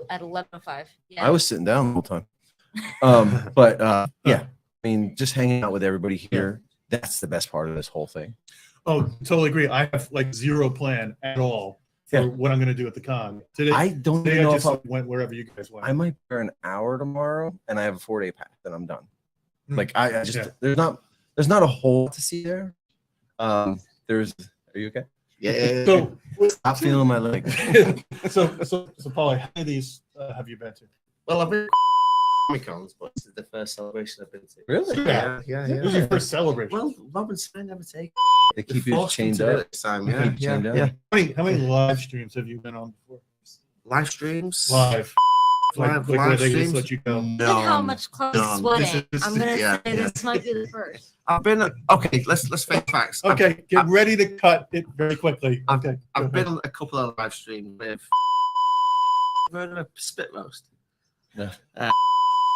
at 11:05. Yeah. I was sitting down the whole time. Yeah. I mean, just hanging out with everybody here, that's the best part of this whole thing. Oh, totally agree. I have like zero plan at all for what I'm going to do at the con. Today, I don't today even I know just if went wherever you guys went. I might be there an hour tomorrow, and I have a 4-day pass, and I'm done. Hmm. Like I just there's not a whole lot to see there. Are you okay? Yeah. So, I'm feeling my leg. so Paulie, how many of these have you been to? Well, I've been Comic-Cons, but this is the first celebration I've been to. Really? Yeah. This was your first celebration. Well, Robin's I never take. They keep They you forced him chained to do up. it this time. They Yeah. keep you chained up. How many live streams have you been on before? Live streams. Live. Live where they streams? just let you go. Look how much clothes none. sweating. This is- I'm gonna yeah, say yeah. this might be the first. I've been okay. Let's face facts. Okay, get ready to cut it very quickly. Okay. go I've ahead. been on a couple of live streams with. Heard of a spit roast?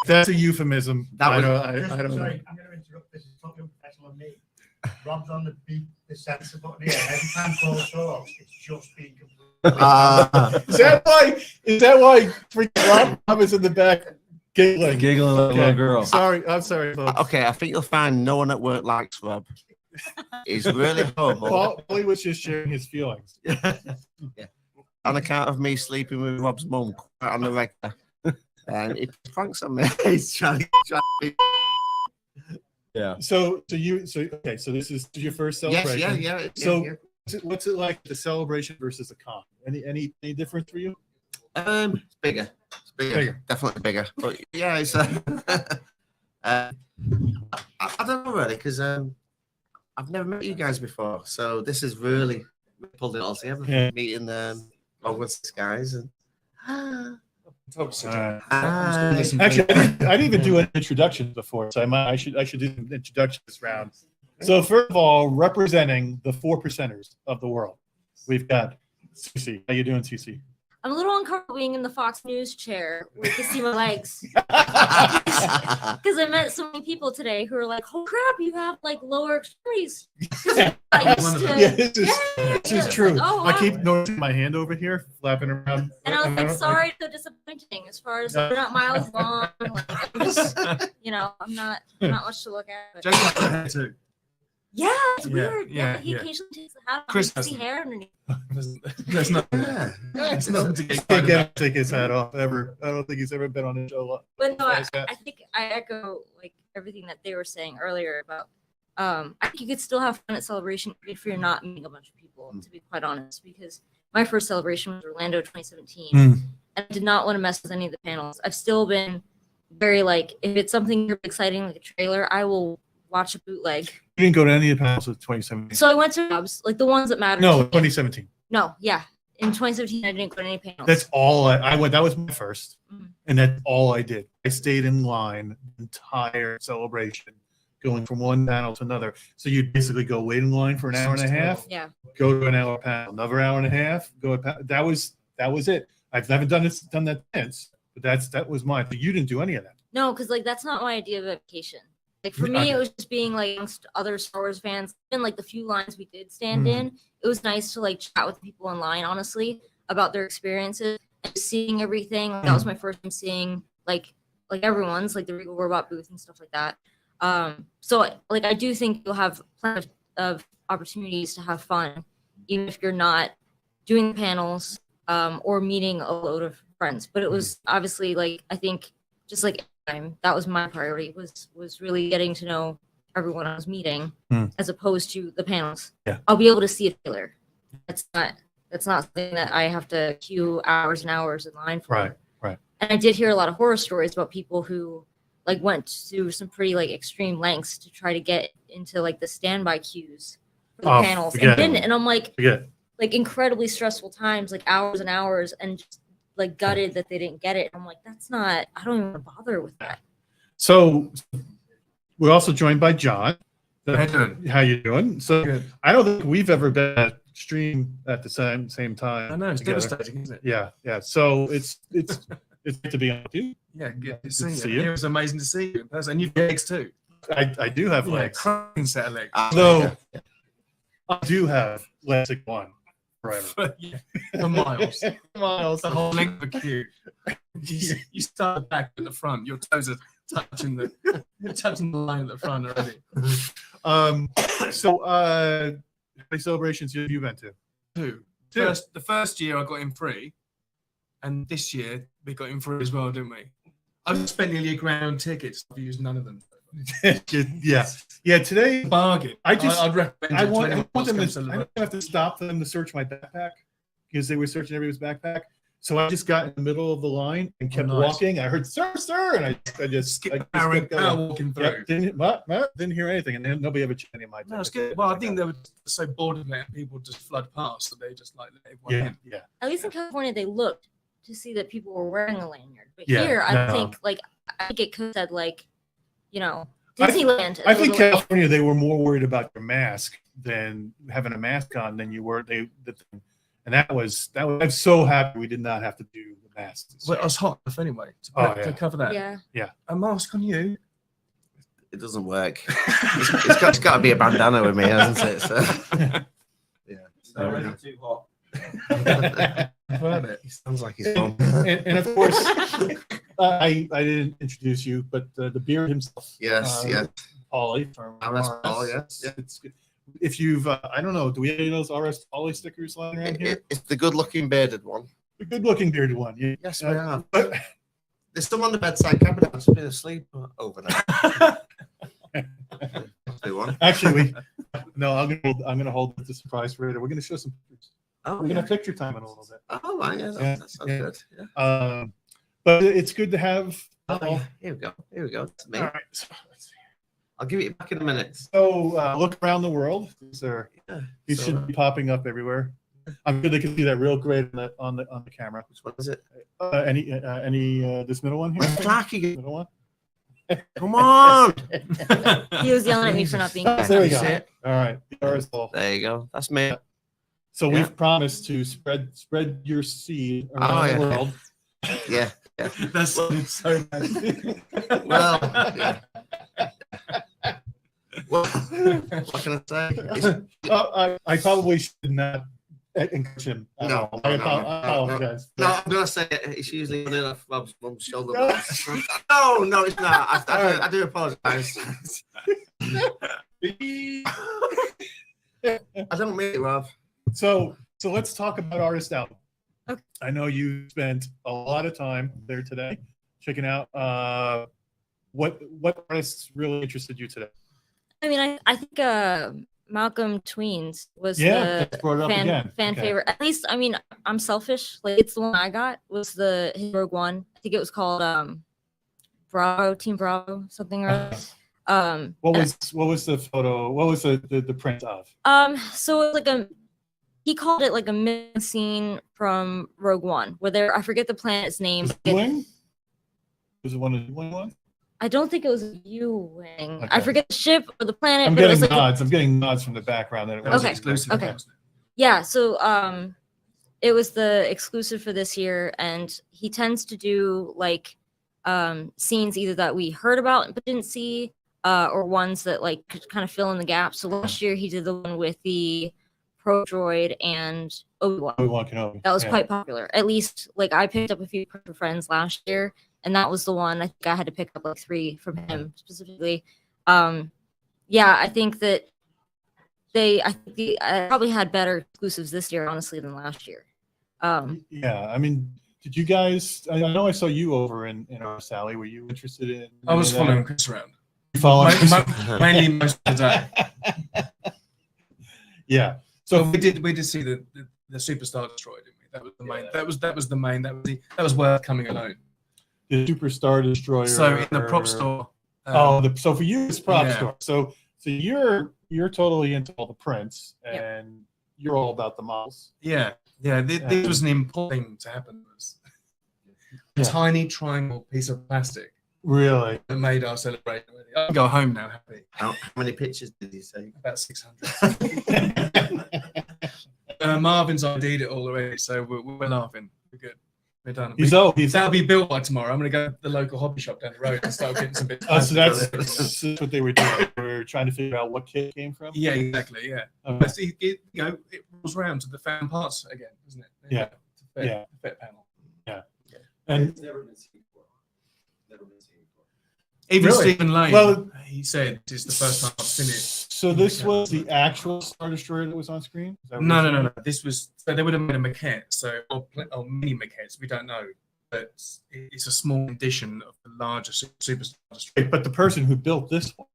That's a euphemism. That I was- don't. I don't know. Sorry, I'm going to interrupt. This is totally unprofessional on me. Rob's on the sensor button here. Every time Paul talks, it's just being completely. Is that why freaking Rob is in the back giggling? Giggling like a little girl. Sorry, I'm sorry, folks. Okay, I think you'll find no one at work likes Rob. He's really horrible. Paulie was just sharing his feelings. Yeah. On account of me sleeping with Rob's mum quite on the regular. And it pranks on me. He's trying to be. Yeah. So this is your first celebration. Yes, yeah. So yeah. what's it like, the celebration versus the con? Any difference for you? It's bigger. It's bigger. Definitely bigger. But yeah, it's I don't know really because I've never met you guys before, so this is really pulled it all together. Yeah. Meeting Hogwarts guys and. Actually, I didn't even do an introduction before, so I should do an introduction this round. So first of all, representing the 4%ers of the world, we've got Cece. How you doing, Cece? I'm a little uncomfortable being in the Fox News chair where you can see my legs. Because I met so many people today who are like, "Oh crap, you have like lower extremities." I used to- Yeah, this is true. Like, oh, I wow. keep noticing my hand over here flapping around. And I was like, sorry, so disappointing. As far as they're not miles long, like, I'm just, I'm not much to look at. But yeah, it's weird. Yeah, he occasionally takes the hat off. Chris You see hair underneath. There's nothing. Yeah. There's nothing to I get can't get him to take his hat off ever. I don't think he's ever been on a show. But no, I Nice hat. think I echo like everything that they were saying earlier about. I think you could still have fun at Celebration if you're not meeting a bunch of people. To be quite honest, because my first celebration was Orlando 2017, and I did not want to mess with any of the panels. I've still been very like, if it's something really exciting like a trailer, I will watch a bootleg. You didn't go to any of the panels of 2017. So I went to Rob's, like the ones that matter. No, to me. 2017. No, yeah. In 2017, I didn't go to any panels. That's all I went. That was my first, Mhm. and that's all I did. I stayed in line the entire celebration, going from one panel to another. So you'd basically go wait in line for an hour and a half, Yeah. go to an hour panel, another hour and a half, go to that was it. I've never done that since, but that was mine. But you didn't do any of that. No, because like that's not my idea of a vacation. Like for me, it was just being like amongst other Star Wars fans. Even like the few lines we did stand in, it was nice to like chat with people in line, honestly, about their experiences and just seeing everything. That was my first time seeing like everyone's like the Regal Robot booth and stuff like that. So like I do think you'll have plenty of opportunities to have fun, even if you're not doing panels or meeting a load of friends. But it was obviously like I think just like time, that was my priority was really getting to know everyone I was meeting as opposed to the panels. Yeah. I'll be able to see a trailer. That's not something that I have to queue hours and hours in line for. Right. And I did hear a lot of horror stories about people who like went to some pretty like extreme lengths to try to get into like the standby queues for the panels and didn't. And I'm like, like incredibly stressful times, like hours and hours, and just like gutted that they didn't get it. I'm like, that's not. I don't even bother with that. So we're also joined by John. How you doing? So good. I don't think we've ever been at stream at the same time. I know it's together. devastating, isn't it? Yeah. So it's good to be on with you. Yeah, good to see see you. you. It was amazing to see you in person. And you've got legs too. I do have legs. Cracking set of legs. Though I do have legs that go on forever. For miles. Miles. The whole length of the queue. You start at the back and the front. Your toes are touching the line at the front already. So how many celebrations have you been to? Two. The first year I got in free, and this year we got in free as well, didn't we? I've spent nearly £1,000 on tickets. I've used none of them. Yeah. Today bargain. I'd recommend. I want them to. I don't have to stop them to search my backpack because they were searching everybody's backpack. So I just got in the middle of the line and kept walking. I heard sir, and I just kept walking through. Didn't hear anything, and then nobody ever checked any of my. No, it's good. Well, I think they were so bored of letting people just flood past that they just like let everyone in. Yeah. At least in California, they looked to see that people were wearing a lanyard. But here, I think it could said like, Disneyland. I think California, they were more worried about your mask than having a mask on than you were. And that was I'm so happy we did not have to do the mask. Well, it was hot enough anyway to cover that. Yeah. A mask on you. It doesn't work. it's got to be a bandana with me, hasn't it? So So too hot. I've heard it. He sounds like he's gone. And of course, I didn't introduce you, but the beard himself. Yes. Paulie from RS Paul, yes. It's good. If you've, I don't know, do we have any of those RS Paulie stickers lying around here? It's the good-looking bearded one. The good-looking bearded one. Yes, we have. There's some on the bedside cabinet. I've been asleep over there. Actually, I'm gonna hold the surprise for later. We're gonna show some pictures. We're gonna picture time in a little bit. Oh, right, that sounds good. Yeah. But it's good to have. Here we go. It's me. All right. So, let's see. I'll give you back in a minute. So look around the world. These should be popping up everywhere. I'm sure they can see that real great on the camera. Which one is it? Any this middle one here? Middle one. Come on! He was yelling at me for not being there. There we go. All right. There you go. That's me. So we've promised to spread your seed around the world. Yeah. That's so nice. Well, yeah. What can I say? I probably should not encourage him. No, I apologize. No, I'm gonna say it's usually on off Rob's mum's shoulder. No, it's not. I do apologize. I don't mean it, Rob. So let's talk about Artist Out. Okay. I know you spent a lot of time there today, checking out what artists really interested you today. I mean, I think Malcolm Tweens was the fan favorite. At least, I mean, I'm selfish. Like, it's the one I got was his Rogue One. I think it was called Team Bravo, something or other. What was the photo? What was the print of? So it was like he called it like a mid scene from Rogue One, where I forget the planet's name. Was it one of the ones? I don't think it was a U-wing. Okay. I forget the ship or the planet. I'm but it was getting like nods. I'm getting nods from the background. That it was exclusive. Okay. Yeah. So it was the exclusive for this year, and he tends to do like scenes either that we heard about but didn't see, or ones that like could kind of fill in the gaps. So last year he did the one with the Pro Droid and Obi-Wan. Kenobi. That was quite popular. At least like I picked up a few for friends last year. And that was the one I think I had to pick up like 3 from him specifically. I think that I probably had better exclusives this year, honestly, than last year. I mean, Did you guys? I know I saw you over in our Sally. Were you interested in? I was any of following that? Chris around. Following Chris? Mainly most of the day. Yeah. So we did see the Superstar Destroyer, didn't we? That was the main. That was the main. That was worth coming alone. The Superstar Destroyer. So in the prop store. So for you, it's prop yeah. store. So you're totally into all the prints, and you're all about the models. Yeah. This was an important thing to happen. A tiny triangle piece of plastic. Really? That made our celebration. I can go home now happy. How many pictures did you say? About 600. Marvin's ID'd it all already, so we're laughing. We're good. We're done. That'll be built by tomorrow. I'm going to go to the local hobby shop down the road and start getting some bits. So that's what they were doing. They were trying to figure out what kit came from. Yeah, exactly. Yeah. Okay. It rolls around to the found parts again, doesn't it? Yeah. The fit panel. Yeah. And It's never been seen before. Never been seen before. Even Really? Stephen Lane, Well, he said this is the first time I've seen it. So this was the actual Star Destroyer that was on screen? Is that what you're No. saying? This was so they would have made a maquette, or mini maquettes. We don't know, but it's a small edition of the larger Superstar Destroyer. But the person who built this one,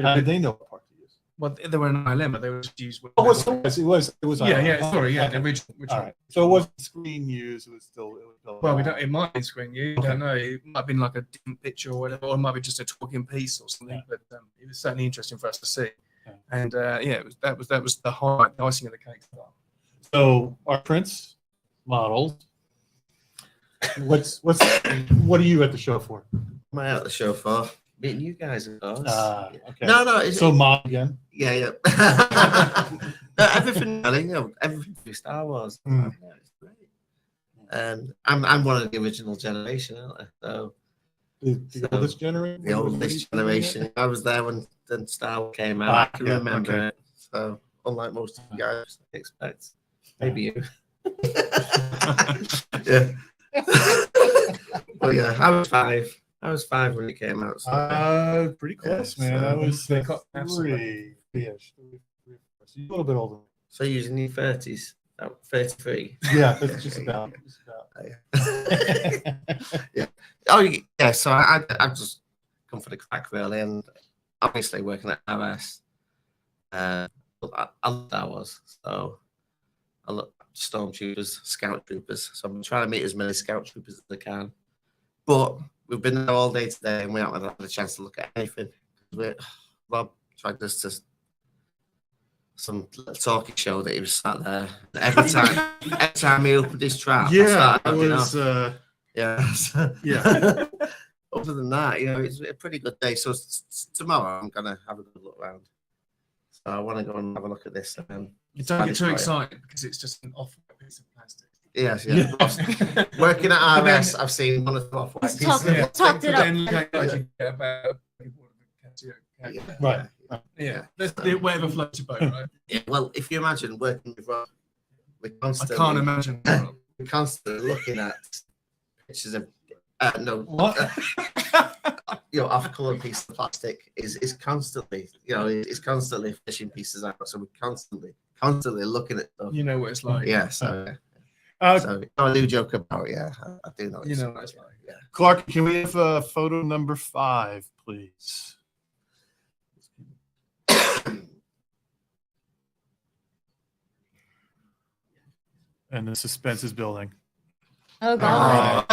how did they know what part to use? Well, they were an ILM, but they were just used. Oh, it was. Sorry, the original. All right. So it wasn't screen used. It was still. Well, we don't. It might be screen used. We don't know. It might have been like a different picture or whatever, or it might be just a talking piece or something. But it was certainly interesting for us to see. And that was the highlight, the icing of the cake. So our prints, models. What are you at the show for? Am I at the show for? Meeting you guys, of course. Okay. No. So mod again. Yeah. No, everything, everything through Star Wars. Yeah, it's great. And I'm one of the original generation, aren't I? So the oldest generation. The oldest generation. I was there when Star Wars came out. I can remember it. So unlike most of you guys, I expect. Maybe you. Yeah. Well, yeah, I was 5. I was 5 when it came out. So. Pretty close, man. I was 3-ish. A little bit older. So you're using your 30s, 33. Yeah, that's just about. Yeah. Oh, yeah. So I just come for the crack really, and obviously working at RS. I love Star Wars, so I love stormtroopers, scout troopers. So I'm trying to meet as many scout troopers as I can. But we've been there all day today, and we haven't had a chance to look at anything. Rob dragged us to some talking show that he was sat there. Every time he opened his trap, yeah, it was. Yeah. Other than that, it's a pretty good day. So tomorrow I'm gonna have a good look around. So I want to go and have a look at this. You don't get too excited because it's just an off-white piece of plastic. Yes, yeah. Working at RS, I've seen one of the off-white pieces. Talked it up. Right. Yeah. Whatever floats your boat, right? Yeah, well, if you imagine working with Rob, I can't imagine. We're constantly looking at pictures of off-color piece of plastic is constantly, it's constantly fishing pieces out. So we're constantly looking at stuff. You know what it's like. Yeah. So I do joke about it. Yeah, I do know. What it's like. Yeah. Clark, can we have photo number 5, please? And the suspense is building. Oh God.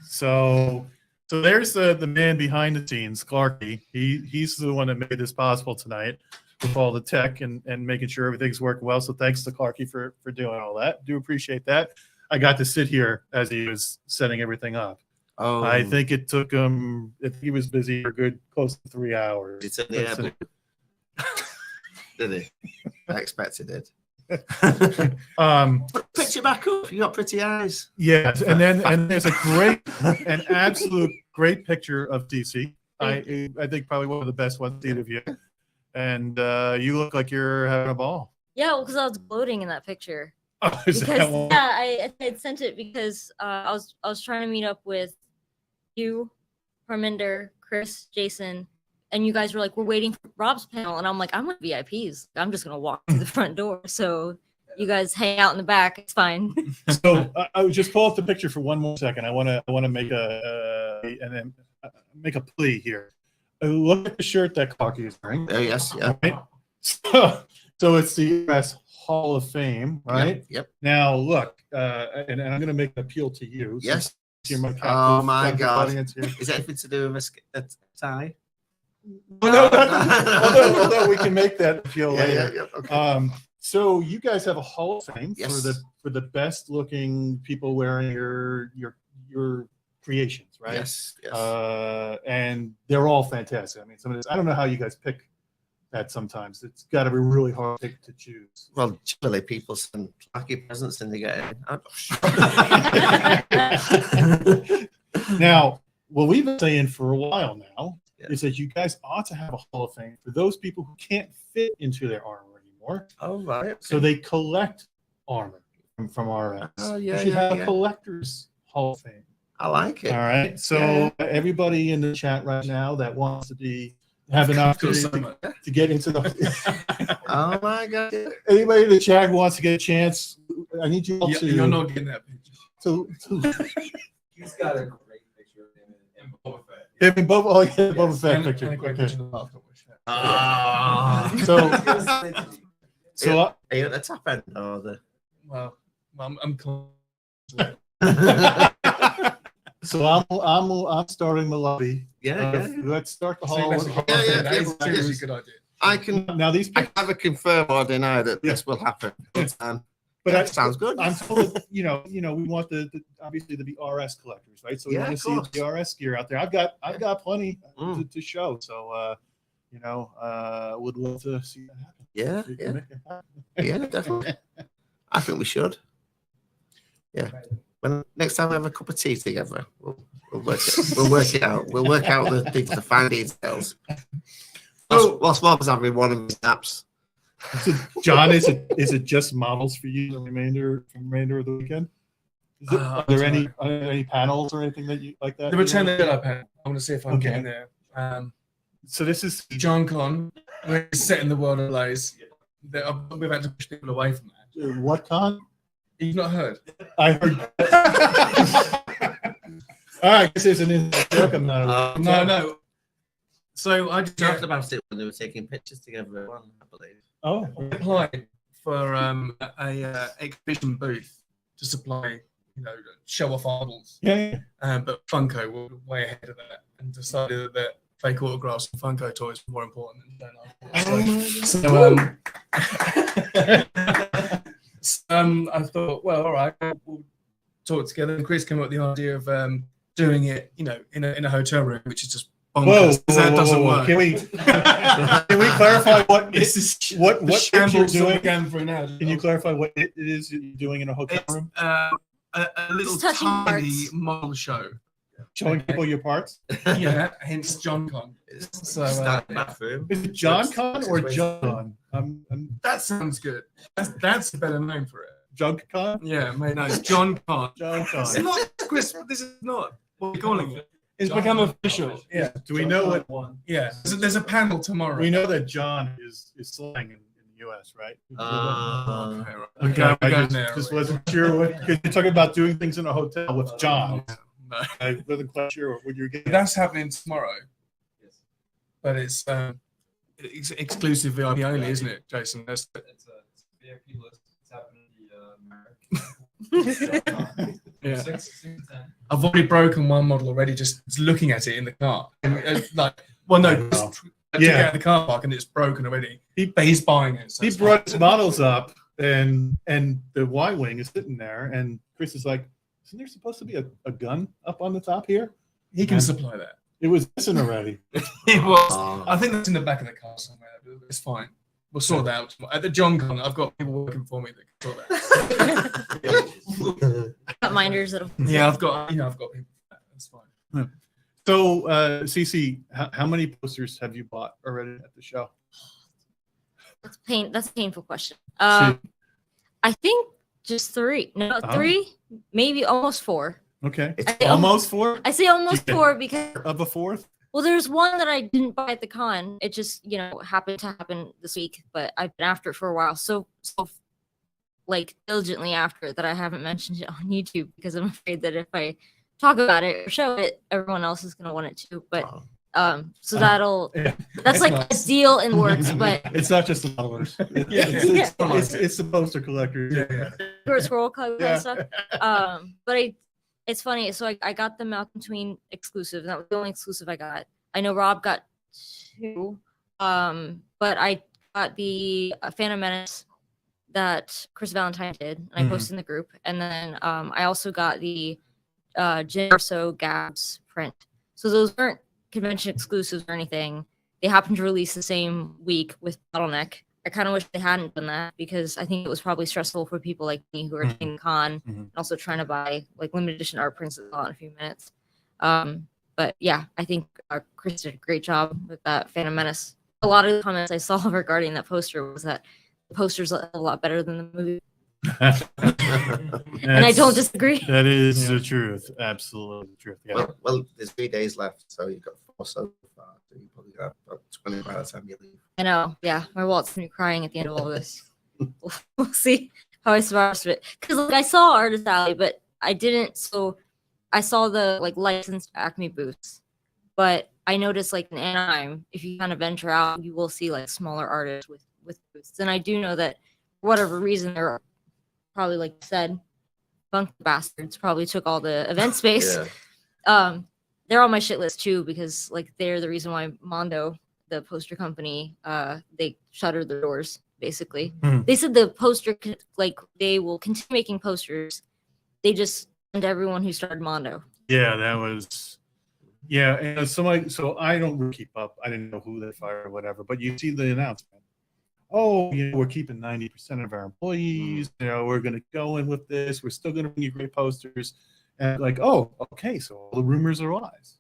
So there's the man behind the scenes, Clarky. He's the one that made this possible tonight with all the tech and making sure everything's working well. So thanks to Clarky for doing all that. Do appreciate that. I got to sit here as he was setting everything up. Oh, I think it took him. I think he was busy for good close to 3 hours. Did he? I expected it. Picture back up. You got pretty eyes. Yes, and there's an absolute great picture of DC. I think probably one of the best ones seen of you, and you look like you're having a ball. Yeah, well, because I was gloating in that picture. Oh, is that one? Yeah, I had sent it because I was trying to meet up with you, Harminder, Chris, Jason, and you guys were like, we're waiting for Rob's panel, and I'm like, I'm with VIPs. I'm just gonna walk through the front door. So you guys hang out in the back. It's fine. So I would just pull up the picture for one more second. I want to make make a plea here. Look at the shirt that Cocky is wearing. Oh, yes, yeah. Right? So it's the US Hall of Fame, right? Yep. Now look, and I'm going to make an appeal to you. Yes. You're my Oh my captive God! audience here. Is it anything to do with a tie? Although we can make that appeal later. Yeah, okay. So you guys have a Hall of Fame Yes. for the best looking people wearing your creations, right? Yes. Yes. And they're all fantastic. I mean, some of this, I don't know how you guys pick that sometimes. It's got to be really hard to choose. Well, generally people send lucky presents and they get in. Now, what we've been saying for a while now Yeah. is that you guys ought to have a Hall of Fame for those people who can't fit into their armor anymore. Oh, right. Okay. So they collect armor from RS. Oh, You yeah, should yeah, have a yeah. collector's Hall of Fame. I like it. All right. So Yeah. everybody in the chat right now that wants to have an opportunity to get into the Oh my God. anybody in the chat who wants to get a chance, I need you all to You're not getting that picture. He's got a great picture of him in Boba Fett. Boba Yes, Fett and picture. a great Okay. picture of the afterwards. So Are you at the top end or the? Well, I'm close. So I'm starting the lobby. Yeah. Let's start the So hall. that's a good idea. That is seriously a good idea. I can Now these, I never confirm or deny that this will happen. Yeah. But I- that sounds good. I'm told, you know, we want the obviously to be RS collectors, right? So we Yeah, want of to see course. the RS gear out there. I've got plenty Mm. to show. So would love to see that happen. Yeah, We can yeah, make it happen. yeah, definitely. I think we should. Yeah. When next time we have a cup of tea together, we'll work it. We'll work it out. We'll work out the fine details. What's Bob's having one of his naps? So, John, is it just models for you the remainder of the weekend? Are there any panels or anything that you like that? The Return of the Jedi panel. I want to see if I can get in there. So this is John Con. We're setting the world ablaze. We've had to push people away from that. What con? You've not heard? I heard. All right, this is an inside joke. I'm not. No. So I just talked about it when they were taking pictures together. I believe. Oh, I applied for a exhibition booth to supply, show off models. Yeah. But Funko were way ahead of that and decided that fake autographs and Funko toys were more important than I thought, well, all right, we'll talk together. And Chris came up with the idea of doing it, in a hotel room, which is just bonkers. That doesn't work. Can we clarify what this is? What you're doing? Can you clarify what it is you're doing in a hotel room? A little touching tiny parts. model show. Showing people your parts? Yeah, hence John Con. So Is it John Con or John? That sounds good. That's a better name for it. John Con? Yeah, mate, no, it's John Con. John Con. It's not, Chris, this is not what we're calling it. It's become official. Yeah. Do we know what? Yeah. There's a panel tomorrow. We know that John is slang in the US, right? Okay, we're going there. Just wasn't sure because you're talking about doing things in a hotel with John. No. I wasn't quite sure what you're getting. That's happening tomorrow. But it's exclusive VIP only, isn't it, Jason? It's a VIP list. It's happening in America. Yeah. 6 to 10. I've already broken one model already, just looking at it in the car. And it's like, well, no, I took it out of the car park and it's broken already. But he's buying it. So He brought his models up, and the Y-wing is sitting there, and Chris is like, "Isn't there supposed to be a gun up on the top here?" He can supply that. It was missing already. It was. I think that's in the back of the car somewhere. But it's fine. We'll sort that out tomorrow. At the John Con, I've got people working for me that can sort that. Got minders that'll. Yeah, I've got people for that. That's fine. So, Cece, how many posters have you bought already at the show? That's a painful question. I think just 3. No, 3, maybe almost 4. Okay, I it's almost 4. I say almost 4 because of a 4th. Well, there's one that I didn't buy at the con. It just happened to happen this week, but I've been after it for a while. So like diligently after it that I haven't mentioned it on YouTube because I'm afraid that if I talk about it or show it, everyone else is gonna want it too. But so that's like a deal in the works, but it's not just the modelers. It's the poster collectors. Scroll Club kind of stuff. But it's funny. So I got the Malcolm Tween exclusive. And that was the only exclusive I got. I know Rob got 2, but I got the Phantom Menace that Chris Valentine did, and I posted in the group. And then I also got the Jim Urso Gabs print. So those weren't convention exclusives or anything. They happened to release the same week with Bottleneck. I kind of wish they hadn't done that because I think it was probably stressful for people like me who are attending the con and also trying to buy like limited edition art prints in a few minutes. But yeah, I think Chris did a great job with that Phantom Menace. A lot of the comments I saw regarding that poster was that the poster's a lot better than the movie. And I don't disagree. That is the truth. Absolutely the truth. Yeah. Well, there's 3 days left, so you've got 4 so far. So you probably got about 20 by the time you leave. I know. Yeah, my wallet's gonna be crying at the end of all this. We'll see how I survive it. Because like I saw Artist Alley, but I didn't. So I saw the like licensed Acme booths, but I noticed like in Anaheim, if you kind of venture out, you will see like smaller artists with booths. And I do know that for whatever reason, they're probably like you said, funk bastards probably took all the event space. They're on my shit list too because like they're the reason why Mondo, the poster company, they shuttered their doors basically. They said the poster like they will continue making posters. They just send everyone who started Mondo. Yeah, that was and somebody, so I don't really keep up. I didn't know who they fired or whatever, but you see the announcement. Oh, we're keeping 90% of our employees. We're going to go in with this. We're still going to bring you great posters. And like, oh, okay, so all the rumors are lies.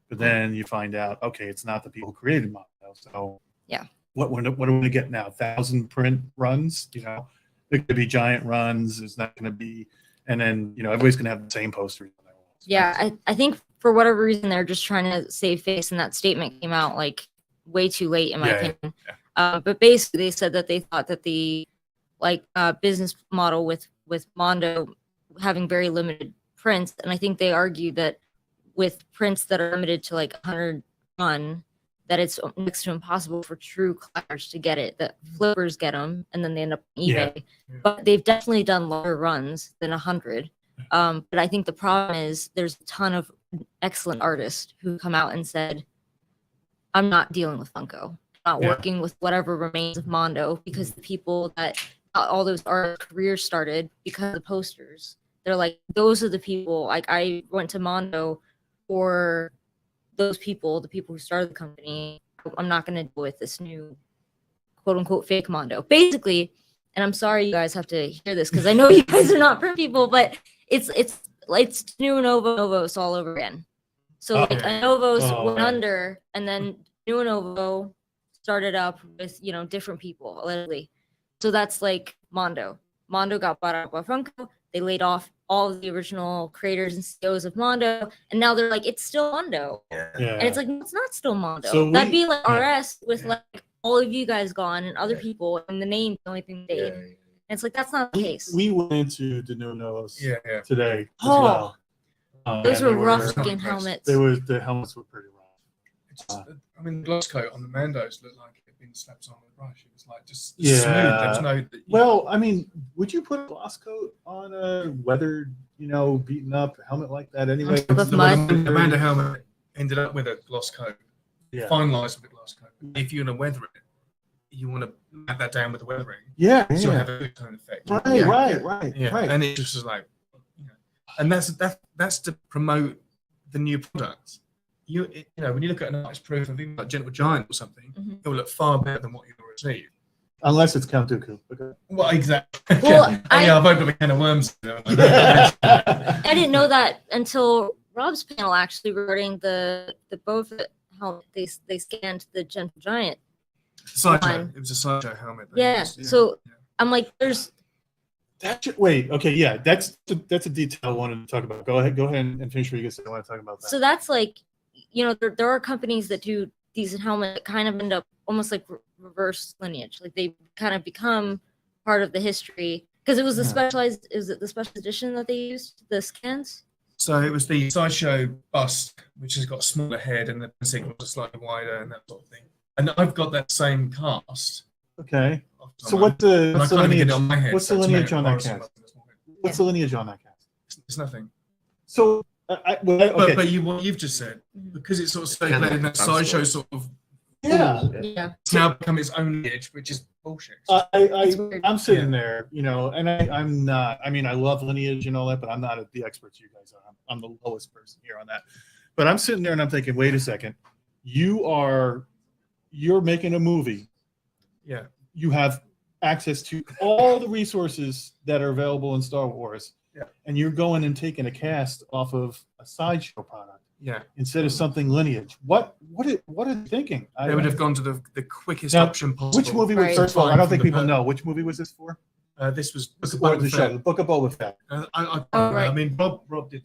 But then you find out, okay, it's not the people who created Mondo. So yeah, what are we going to get now? 1,000 print runs? There could be giant runs. There's not going to be, and then everybody's going to have the same posters. Yeah, I think for whatever reason they're just trying to save face, and that statement came out like way too late in my opinion. But basically, they said that they thought that the business model with Mondo having very limited prints, and I think they argued that with prints that are limited to like 100 run, that it's next to impossible for true collectors to get it. That flippers get them, and then they end up on eBay. But they've definitely done longer runs than 100. But I think the problem is there's a ton of excellent artists who come out and said, "I'm not dealing with Funko." Not working with whatever remains of Mondo because the people that all those art careers started because of the posters, they're like, those are the people. Like I went to Mondo for those people, the people who started the company. I'm not going to deal with this new quote unquote fake Mondo, basically. And I'm sorry you guys have to hear this because I know you guys are not for people, but it's new Novos all over again. So like a Novos went under, and then new Novo started up with different people allegedly. So that's like Mondo got bought out by Funko. They laid off all of the original creators and CEOs of Mondo, and now they're like, it's still Mondo. And it's like, no, it's not still Mondo. So that'd be like RS with like all of you guys gone and other people, and the name's the only thing they did. And it's like, that's not the case. We went into the new Novos today as well. Those were rough looking helmets. The helmets were pretty rough. I mean, the gloss coat on the Mandos looked like it had been slapped on with a brush. It was like just smooth. There was no. Well, I mean, would you put a gloss coat on a weathered, beaten up helmet like that anyway? The Mando helmet ended up with a gloss coat, finalized with a gloss coat. If you're going to weather it, you want to map that down with the weathering. So have a good tone effect. Right. And it just was like, and that's to promote the new products. When you look at an artist proof of even like Gentle Giant or something, it will look far better than what you receive. Unless it's Count Dooku. Okay. Well, exactly. Well, I've opened up a can of worms. I didn't know that until Rob's panel actually regarding the both how they scanned the Gentle Giant. Sideshow. It was a sideshow helmet. So I'm like, there's. Wait. Okay. Yeah. That's a detail I wanted to talk about. Go ahead and finish what you guys want to talk about that. So that's like, there are companies that do these helmets that kind of end up almost like reverse lineage. Like they kind of become part of the history Because it was the Yeah. specialized. Is it the special edition that they used? The scans. So it was the sideshow bust, which has got a smaller head and the signals are slightly wider and that sort of thing. And I've got that same cast. Okay. So what's the And I can't even get it on my head, what's so the it's made lineage of on that Morrison cast? rather than small head. What's the lineage on that cast? It's nothing. So okay. But what you've just said, because it's sort of Kind of stayed in that sideshow absolute. sort of Yeah. Yeah. it's now become its own lineage, which is bullshit. I'm sitting there, you know, and I'm not. I mean, I love lineage and all that, but I'm not the experts you guys are. I'm the lowest person here on that. But I'm sitting there and I'm thinking, wait a second, you're making a movie. Yeah. You have access to all the resources that are available in Star Wars. Yeah. And you're going and taking a cast off of a sideshow product Yeah. instead of something lineage. What are they thinking? They would have gone to the quickest Now, option possible. Which movie was Right. first of all? I don't think From the people book. know which movie was this for. This was Or the show, the Book of Boba Fett. Oh, right. I mean, Rob did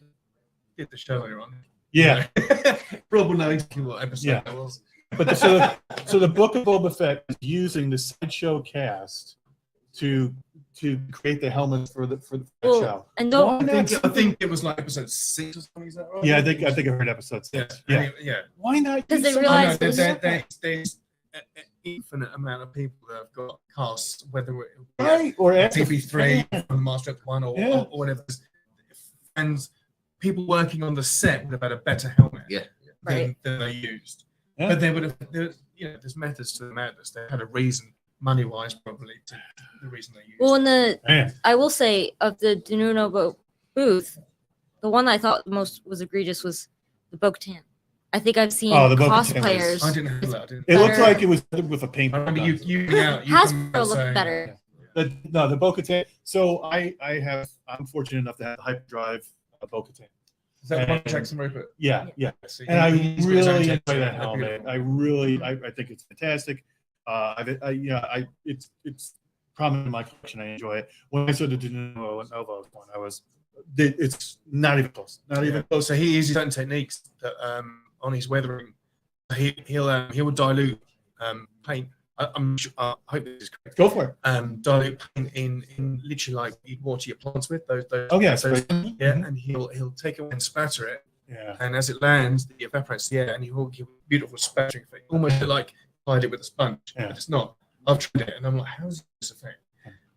the show earlier on. Yeah, Rob will know exactly what episode Yeah. that was. but so the Book of Boba Fett is using the sideshow cast to create the helmets for the Well, show. and don't. Why not I think it was like episode 6 or something. Is that right? Yeah, I think I heard episode 6. Yeah. Yeah. Yeah. Why not? 'Cause use they something realized like I know, this? there's an infinite amount of people that have got casts, whether it be Right, or as a TV3 fan. from Master of One or, Yeah. or whatever. And people working on the set would have had a better helmet Yeah. Right. than they used. Yeah. But they would have, there's methods to the madness. They had a reason, money wise, probably, to the reason they used. Well, in Man. I will say of the Denuno booth, the one I thought the most was egregious was the Bo-Katan. I think I've seen Oh, the Bo-Katan was- cosplayers. I didn't have that. I didn't. It looked Better. like it was with a paint. I remember you out. You Hasbro come looked saying- better. The Bo-Katan. So I'm fortunate enough to have the hyperdrive Bo-Katan. Is that one And- Jackson Rupert? Yeah, yeah. See, And I he's got his own really enjoy tattoo. that helmet. I think it's fantastic. It's prominent in my collection. I enjoy it. When I saw the Denuno and Novo one, it's not even close. Not even close. So he uses certain techniques that on his weathering. He will dilute paint. I hope this is correct. Go for it. Dilute paint in literally like you'd water your plants with those. Oh yeah, those yeah, and he'll take it and spatter it, yeah. and as it lands, it evaporates the air, and he will give a beautiful spattering effect, almost like hide it with a sponge, Yeah. but it's not. I've tried it, and I'm like, how's this effect?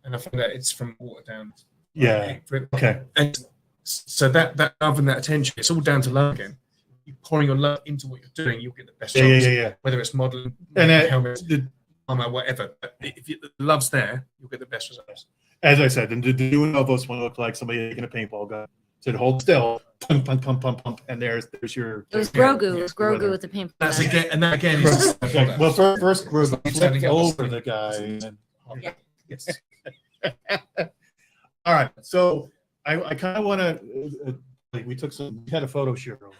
And I found out it's from water down. Yeah. Okay. And so that love and that attention, it's all down to love again. You're pouring your love into what you're doing, you'll get the best Yeah, results. yeah. Whether it's modeling, And helmets, the, armor, whatever. But if the love's there, you'll get the best results. as I said, the Denuno one looked like somebody taking a paintball gun. Said hold still, pump, pump, pump, pump, pump, and there's your. It was Grogu. It was Grogu with the paint. That's again, and that again is Okay, well, first Grogu Standing flipped up. over the guy. And then, Yeah. yes. all right, so I kind of want to. We had a photo shoot earlier.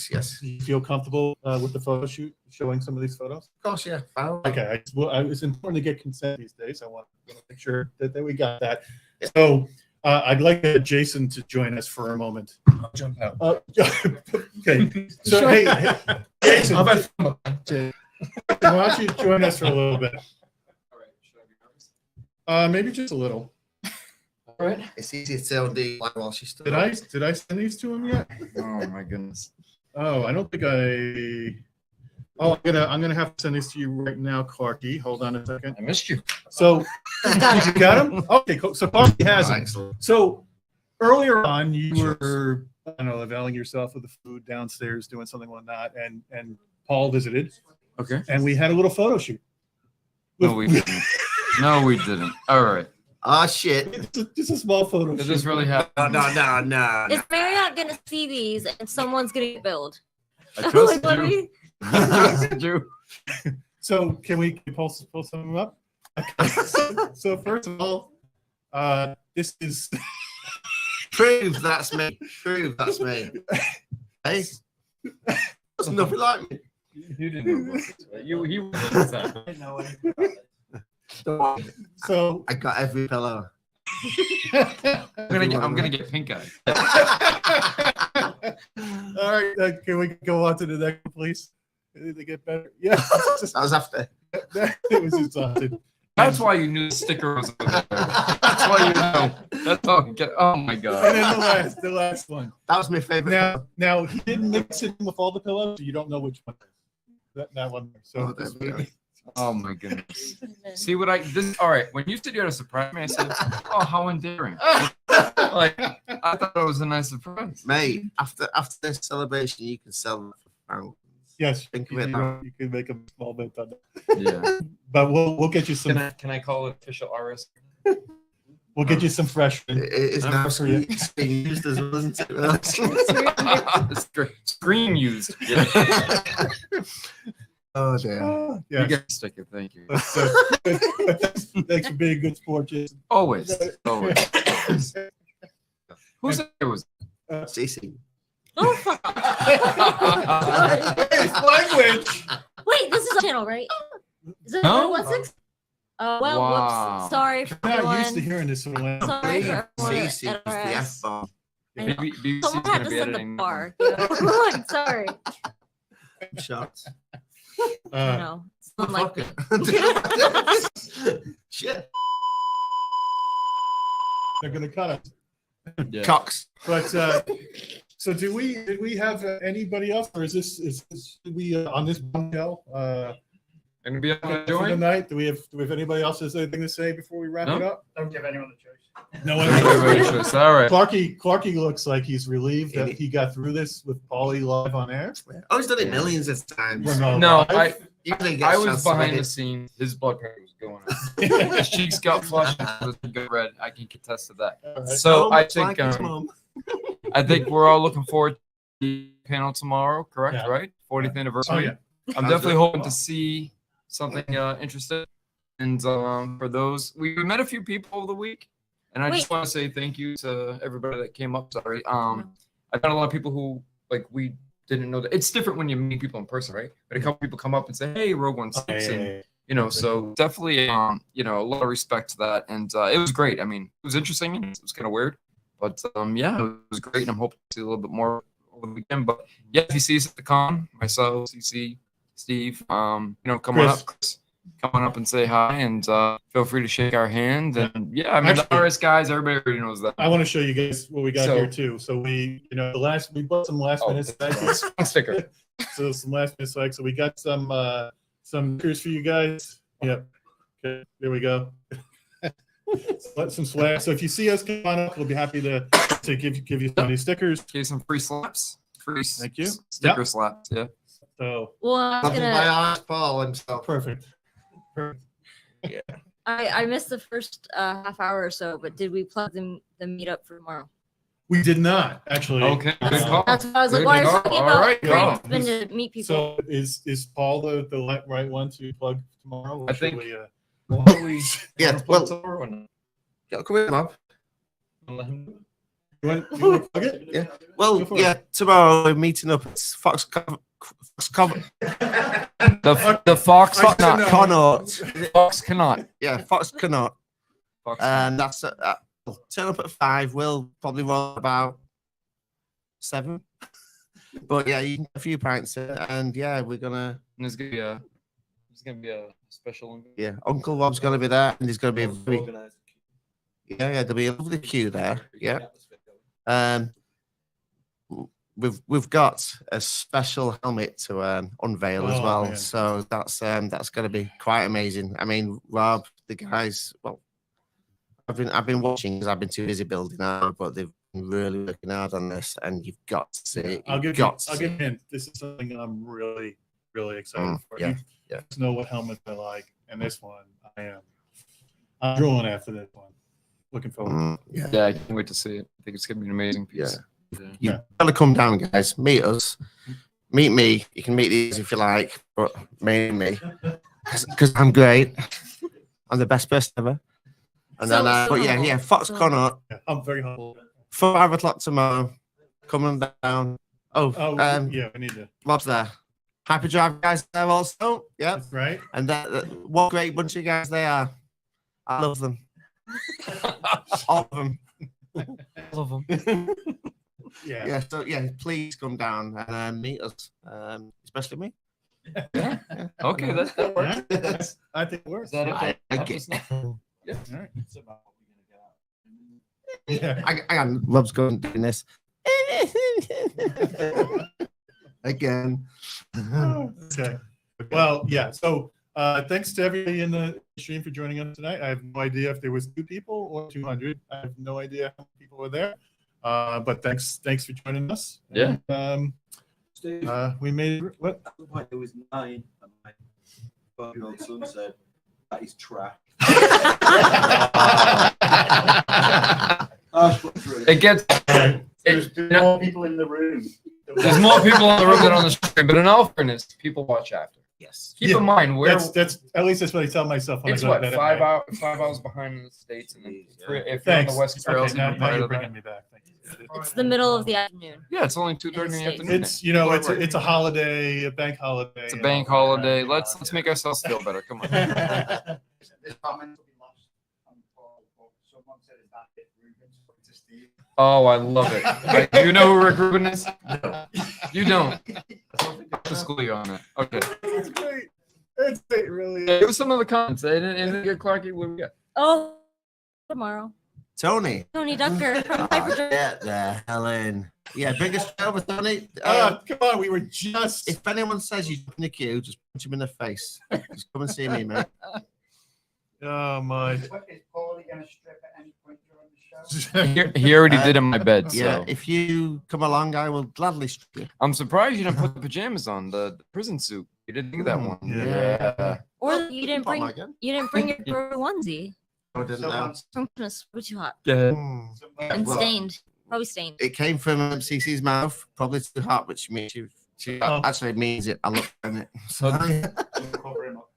Yes. Do you feel comfortable with the photo shoot, showing some of these photos? Of course, yeah. Okay, it's important to get consent these days. I want to make sure that we got that. So I'd like Jason to join us for a moment. I'll jump out. Okay, so hey, Jason, I've had why don't you join us for a little bit? Maybe just a little. All right. It's easy to tell the while she's still. Did I send these to him yet? Oh my goodness. Oh, I don't think I. Oh, I'm gonna have to send these to you right now, Clarky. Hold on a second. I missed you. So you got them? Okay, cool. So Clarky has them. Excellent. So earlier on, you were, I don't know, availing yourself of the food downstairs, doing something like that, and Paul visited, Okay. and we had a little photo shoot. No, we didn't. No, we didn't. All right. Ah, shit. It's just a small photo Did shoot. this really happen? No. Is Marriott gonna see these and someone's gonna get billed? I Like, trusted what are you. we- I trusted you. So can we pull some of them up? So first of all, this is Prove that's me. Prove that's me. Hey. There's nothing like me. You didn't know about this, right? You was that. so I got every pillow. I'm gonna get pink eye. All right, can we go on to the next, please? Did they get better? Yeah, That was after. it was exhausted. That's why you knew the sticker was over there. That's why you know. That's all. Oh my And god. then the last one. That was my favorite. Now he didn't mix it in with all the pillows, so you don't know which one. That one. So Oh, there we go. Oh my goodness. See what all right. When you said you had a surprise me, I said, oh, how endearing. Like, I thought it was a nice surprise. Mate, after this celebration, you can sell that for thousands. Yes, Think of you, it you, now. you can make a small bet on that. Yeah. But we'll get you some. Can I call it official RS? We'll get you some fresh. It's now for you. being used as well, isn't it? Screen used. Yeah. Oh dear. Yeah. You get a sticker. Thank you. Thanks for being a good sport, Jason. Always. Always. Who said it was? CC. Oh, fuck. Language. Wait, this is a channel, right? Is it No. 116? Well, Wow. whoops. Sorry for I'm not used to everyone. hearing this sort of language. Sorry for everyone CC at is the RS. F-bomb. I know. BBC Someone is had going to to be set the editing. bar. You know? I'm sorry. Shots. I know. Someone like Shit. They're gonna cut us. Yeah. Cox. But so did we have anybody else, or is this did we on this bombshell Going to be able to for the join? night? Do we have anybody else has anything to say before we wrap No? it up? Don't give anyone the choice. No Everybody one. choice. All right. Clarky looks like he's relieved that he got through this with Paulie live on air. Oh, he's done it millions of times. No, Usually gets I chance was to behind edit. the scenes. His blood pressure was going up. His cheeks got flushed. His got red. I can contest to that. So So I much like think his mum. I think we're all looking forward to the panel tomorrow. Correct, Yeah. right? 40th anniversary. Oh yeah. I'm Sounds definitely good. hoping to see something interesting. And for those, we met a few people over the week, and I just want to say thank you to everybody that came up. Sorry, I've had a lot of people who like we didn't know that it's different when you meet people in person, right? But a couple people come up and say, "Hey, Rogue One 6," and you know, so definitely, you know, a lot of respect to that, and it was great. I mean, it was interesting and it was kind of weird, but yeah, it was great, and I'm hoping to see a little bit more over the weekend. But yeah, if you see us at the con, myself, CC, Steve, you know, come on up, Chris, come on up and say hi, and feel free to shake our hand. And yeah, I mean, Actually, the RS guys, everybody already knows that. I want to show you guys what we got So- here too. So we bought some last minute swag. Sticker. So some last minute swag. So we got some stickers for you guys. Yep. Okay, there we go. Some swag. So if you see us come on up, we'll be happy to give you some of these stickers. Give you some free slaps. Free Thank you. sticker Yep. slaps. Yeah. So Well, I was Nothing by gonna. Alex Paul himself. perfect. I missed the first half hour or so, but did we plug the meetup for tomorrow? We did not actually. Okay. Good call. That's what I was like. Good Well, I was call. talking All about right, great call. it's been to meet people. So is Paul the right one to plug tomorrow? Or I should think- we, Well, how do we Yeah, wanna plug well- tomorrow or not? Yeah, come in, Bob. Let him know. you want to plug it? Yeah. Well, Go for yeah, tomorrow we're meeting up at Fox The Fox cannot. Connaught. Fox cannot. Yeah, Fox Connaught. Fox And that's turn up at 5. We'll probably roll about 7. But yeah, you can get a few pints and yeah, we're gonna. And there's gonna be a special. Yeah, Uncle Rob's gonna be there, and there's gonna be a very, yeah, there'll be a lovely queue there. Yeah. We've got a special helmet to unveil as Oh, well, man. so that's going to be quite amazing. I mean, Rob, the guys, well, I've been watching because I've been too busy building out, but they've been really working hard on this, and you've got to see it. I'll give got you a hint. This is something I'm really excited for. yeah, You just know what helmets I like, and this one I'm drooling after this one. Looking forward. Yeah. Yeah, I can't wait to see it. I think it's gonna be an amazing piece. You've got to come down, guys. Meet us. Meet me. You can meet these if you like, but mainly me, because I'm great. I'm the best person ever. And then, but yeah, Fox Connaught, Yeah, I'm very humble. 5 o'clock tomorrow. Coming down. Oh, yeah, we need to. Rob's there. Hyperdrive guys there also. Yeah, That's right. and what a great bunch of guys they are. I love them. All of them. All of them. Yeah. Yeah, so yeah, please come down and meet us, especially me. Yeah. Okay, that works. I think it works. Is that it? I get- Yeah. All right. Yeah. I loves going and doing this. Again. Okay. Well, yeah. So thanks to everybody in the stream for joining us tonight. I have no idea if there was 2 people or 200. I have no idea how many people were there. But thanks for joining us. Yeah. And, we made what? There was 9, and my 12-year-old son said, "That is trash." It gets. There's more people in the room. There's more people on the room than on the stream, but in all fairness, people watch after. Yes. Keep in mind, that's at least that's what I tell myself. When it's I go to what bed at 5 night. 5 hours behind in the States, and then if you're on Thanks. the West Trails, Okay, and now part you're of that. bringing me back. Thank you. It's the middle of the afternoon. Yeah, it's only 2:30 in the States. afternoon. It's it's a holiday, a bank holiday. It's a bank holiday. Let's make ourselves feel better. Come on. This comment will be lost on Paul, but someone said, "Is that it, Ruben?" To Steve. Oh, I love it. Do you know who Rick Rubin is? You don't. To school you on that. Okay. It's great. It's great, really. Give us some of the comments. Anything good, Clarky? What we got? Oh, tomorrow. Tony. Tony Ducker from Oh, Piper Jones. get the hell in. Yeah, biggest over Tony. Come on, we were just. If anyone says you're in the queue, just punch him in the face. Just come and see me, mate. Oh my. Is Paulie going to strip at any point during the show? He already did in my bed. Yeah, So if you come along, I will gladly strip you. I'm surprised you didn't put the pajamas on, the prison suit. You didn't do that one. Yeah. Or you didn't bring Again? your onesie I didn't know. from Christmas. Way too hot Yeah. and Well, stained. Probably stained. it came from CC's mouth, probably too hot, which means she actually means it. I looked at it. So, Cover him up.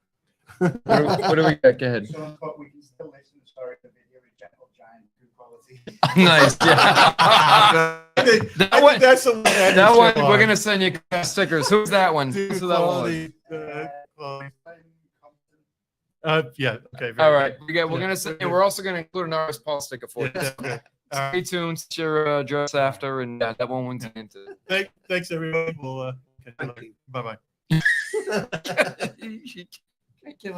What do we got? Go ahead. Someone thought we can still listen to sorry the video with Gentle Giant, good quality. Nice. Yeah. I think That one. that's the one. That one. We're gonna send you stickers. Who's that one? Dude, Who's that one? quality, quality. Yeah. Okay. very All right. good. We're gonna send. We're also gonna include an artist Paul sticker for you. Yeah, okay. All right. Stay tuned. Set your address after, and that one went into. Thanks everybody. We'll. Bye bye. Thank you.